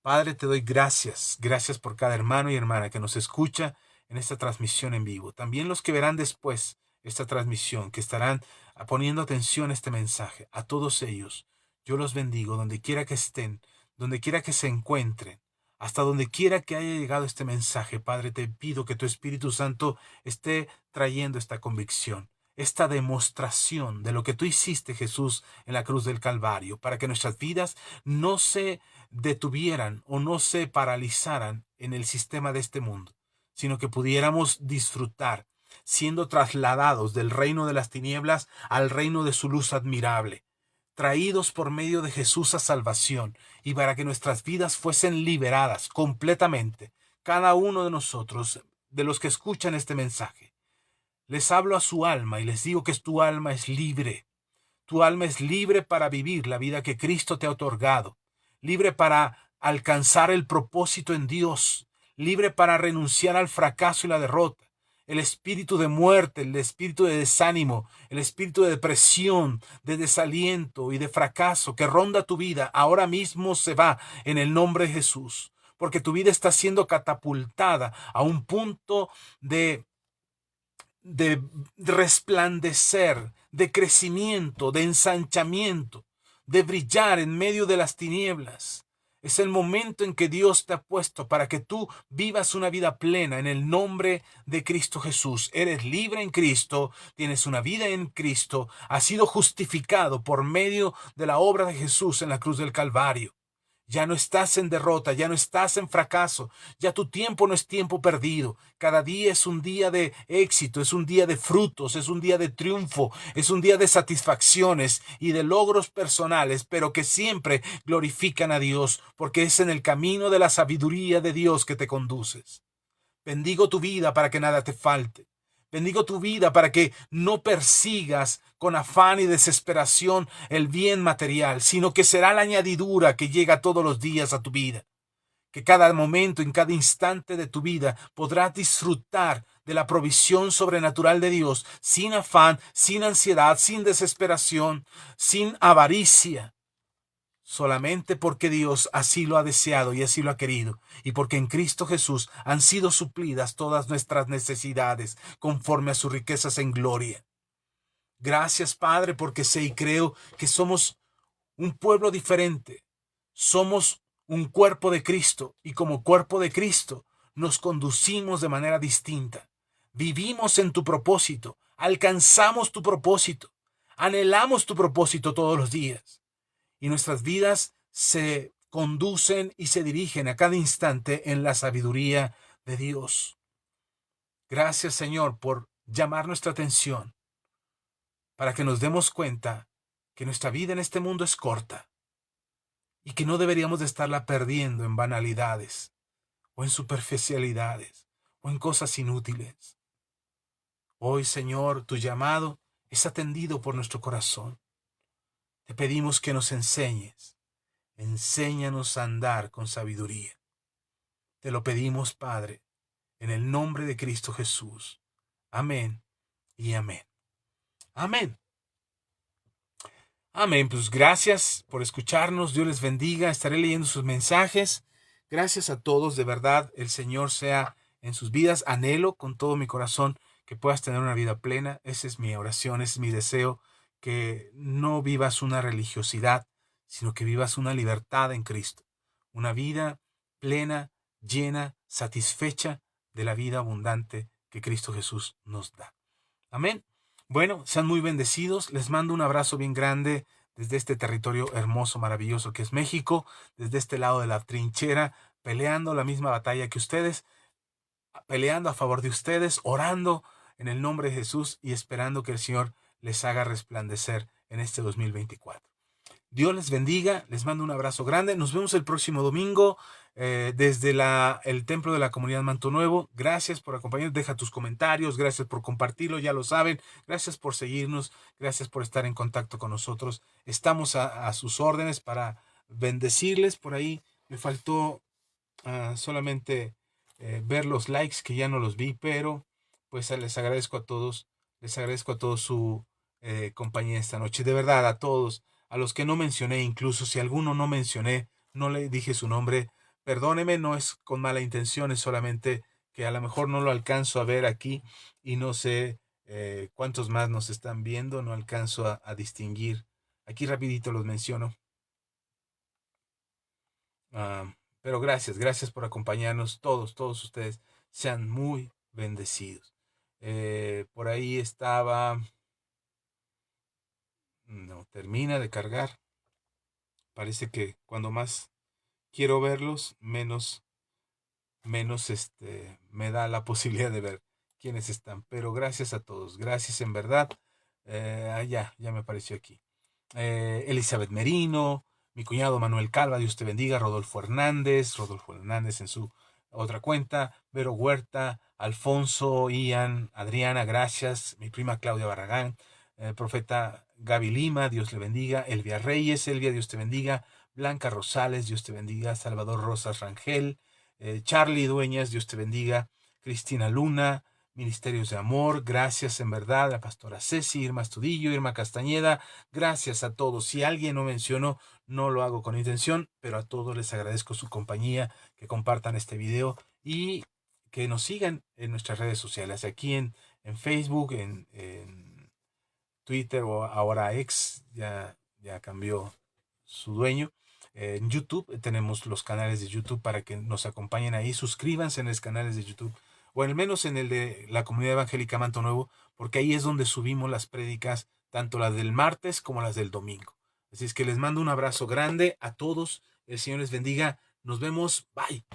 Padre, te doy gracias. Gracias por cada hermano y hermana que nos escucha en esta transmisión en vivo. También los que verán después esta transmisión, que estarán poniendo atención a este mensaje. A todos ellos, yo los bendigo donde quiera que estén, donde quiera que se encuentren, hasta donde quiera que haya llegado este mensaje. Padre, te pido que tu Espíritu Santo esté trayendo esta convicción, esta demostración de lo que tú hiciste, Jesús, en la cruz del Calvario, para que nuestras vidas no se detuvieran o no se paralizaran en el sistema de este mundo, sino que pudiéramos disfrutar siendo trasladados del reino de las tinieblas al reino de su luz admirable, traídos por medio de Jesús a salvación y para que nuestras vidas fuesen liberadas completamente. Cada uno de nosotros, de los que escuchan este mensaje, les hablo a su alma y les digo que tu alma es libre. Tu alma es libre para vivir la vida que Cristo te ha otorgado, libre para alcanzar el propósito en Dios, libre para renunciar al fracaso y la derrota. El espíritu de muerte, el espíritu de desánimo, el espíritu de depresión, de desaliento y de fracaso que ronda tu vida, ahora mismo se va en el nombre de Jesús, porque tu vida está siendo catapultada a un punto de resplandecer, de crecimiento, de ensanchamiento, de brillar en medio de las tinieblas. Es el momento en que Dios te ha puesto para que tú vivas una vida plena en el nombre de Cristo Jesús. Eres libre en Cristo, tienes una vida en Cristo, has sido justificado por medio de la obra de Jesús en la cruz del Calvario. Ya no estás en derrota, ya no estás en fracaso, ya tu tiempo no es tiempo perdido. Cada día es un día de éxito, es un día de frutos, es un día de triunfo, es un día de satisfacciones y de logros personales, pero que siempre glorifican a Dios, porque es en el camino de la sabiduría de Dios que te conduces. Bendigo tu vida para que nada te falte. Bendigo tu vida para que no persigas con afán y desesperación el bien material, sino que será la añadidura que llega todos los días a tu vida. Que cada momento, en cada instante de tu vida, podrás disfrutar de la provisión sobrenatural de Dios, sin afán, sin ansiedad, sin desesperación, sin avaricia. Solamente porque Dios así lo ha deseado y así lo ha querido, y porque en Cristo Jesús han sido suplidas todas nuestras necesidades conforme a sus riquezas en gloria. Gracias, Padre, porque sé y creo que somos un pueblo diferente. Somos un cuerpo de Cristo, y como cuerpo de Cristo nos conducimos de manera distinta. Vivimos en tu propósito, alcanzamos tu propósito, anhelamos tu propósito todos los días, y nuestras vidas se conducen y se dirigen a cada instante en la sabiduría de Dios. Gracias, Señor, por llamar nuestra atención para que nos demos cuenta que nuestra vida en este mundo es corta y que no deberíamos de estarla perdiendo en banalidades o en superficialidades o en cosas inútiles. Hoy, Señor, tu llamado es atendido por nuestro corazón. Te pedimos que nos enseñes. Enséñanos a andar con sabiduría. Te lo pedimos, Padre, en el nombre de Cristo Jesús. Amén y amén. Amén. Amén. Pues gracias por escucharnos. Dios les bendiga. Estaré leyendo sus mensajes. Gracias a todos. De verdad, el Señor sea en sus vidas. Anhelo con todo mi corazón que puedas tener una vida plena. Esa es mi oración, ese es mi deseo. Que no vivas una religiosidad, sino que vivas una libertad en Cristo. Una vida plena, llena, satisfecha de la vida abundante que Cristo Jesús nos da. Amén. Bueno, sean muy bendecidos. Les mando un abrazo bien grande desde este territorio hermoso, maravilloso que es México, desde este lado de la trinchera, peleando la misma batalla que ustedes, peleando a favor de ustedes, orando en el nombre de Jesús y esperando que el Señor les haga resplandecer en este 2024. Dios les bendiga, les mando un abrazo grande. Nos vemos el próximo domingo desde el Templo de la Comunidad Manto Nuevo. Gracias por acompañarnos, deja tus comentarios, gracias por compartirlo, ya lo saben. Gracias por seguirnos, gracias por estar en contacto con nosotros. Estamos a sus órdenes para bendecirles. Por ahí me faltó solamente ver los likes, que ya no los vi, pero pues les agradezco a todos su compañía esta noche. De verdad, a todos. A los que no mencioné, incluso si alguno no mencioné, no le dije su nombre, perdóneme, no es con mala intención, es solamente que a lo mejor no lo alcanzo a ver aquí y no sé cuántos más nos están viendo, no alcanzo a distinguir. Aquí rapidito los menciono. Pero gracias por acompañarnos, todos ustedes, sean muy bendecidos. Por ahí estaba, no termina de cargar. Parece que cuando más quiero verlos, menos me da la posibilidad de ver quiénes están. Pero gracias a todos, gracias en verdad. Ya me apareció aquí. Elizabeth Merino, mi cuñado Manuel Calva, Dios te bendiga, Rodolfo Hernández en su otra cuenta, Vero Huerta, Alfonso, Ian, Adriana, gracias, mi prima Claudia Barragán, profeta Gaby Lima, Dios le bendiga, Elvia Reyes, Elvia, Dios te bendiga, Blanca Rosales, Dios te bendiga, Salvador Rosas Rangel, Charlie Dueñas, Dios te bendiga, Cristina Luna, Ministerios de Amor, gracias en verdad a Pastora Ceci, Irma Estudillo, Irma Castañeda, gracias a todos. Si alguien no mencionó, no lo hago con intención, pero a todos les agradezco su compañía, que compartan este video y que nos sigan en nuestras redes sociales, aquí en Facebook, en Twitter o ahora X, ya cambió su dueño. En YouTube tenemos los canales de YouTube para que nos acompañen ahí. Suscríbanse en los canales de YouTube, o al menos en el de la Comunidad Evangélica Manto Nuevo, porque ahí es donde subimos las prédicas, tanto las del martes como las del domingo. Así es que les mando un abrazo grande a todos. El Señor les bendiga. Nos vemos. Bye.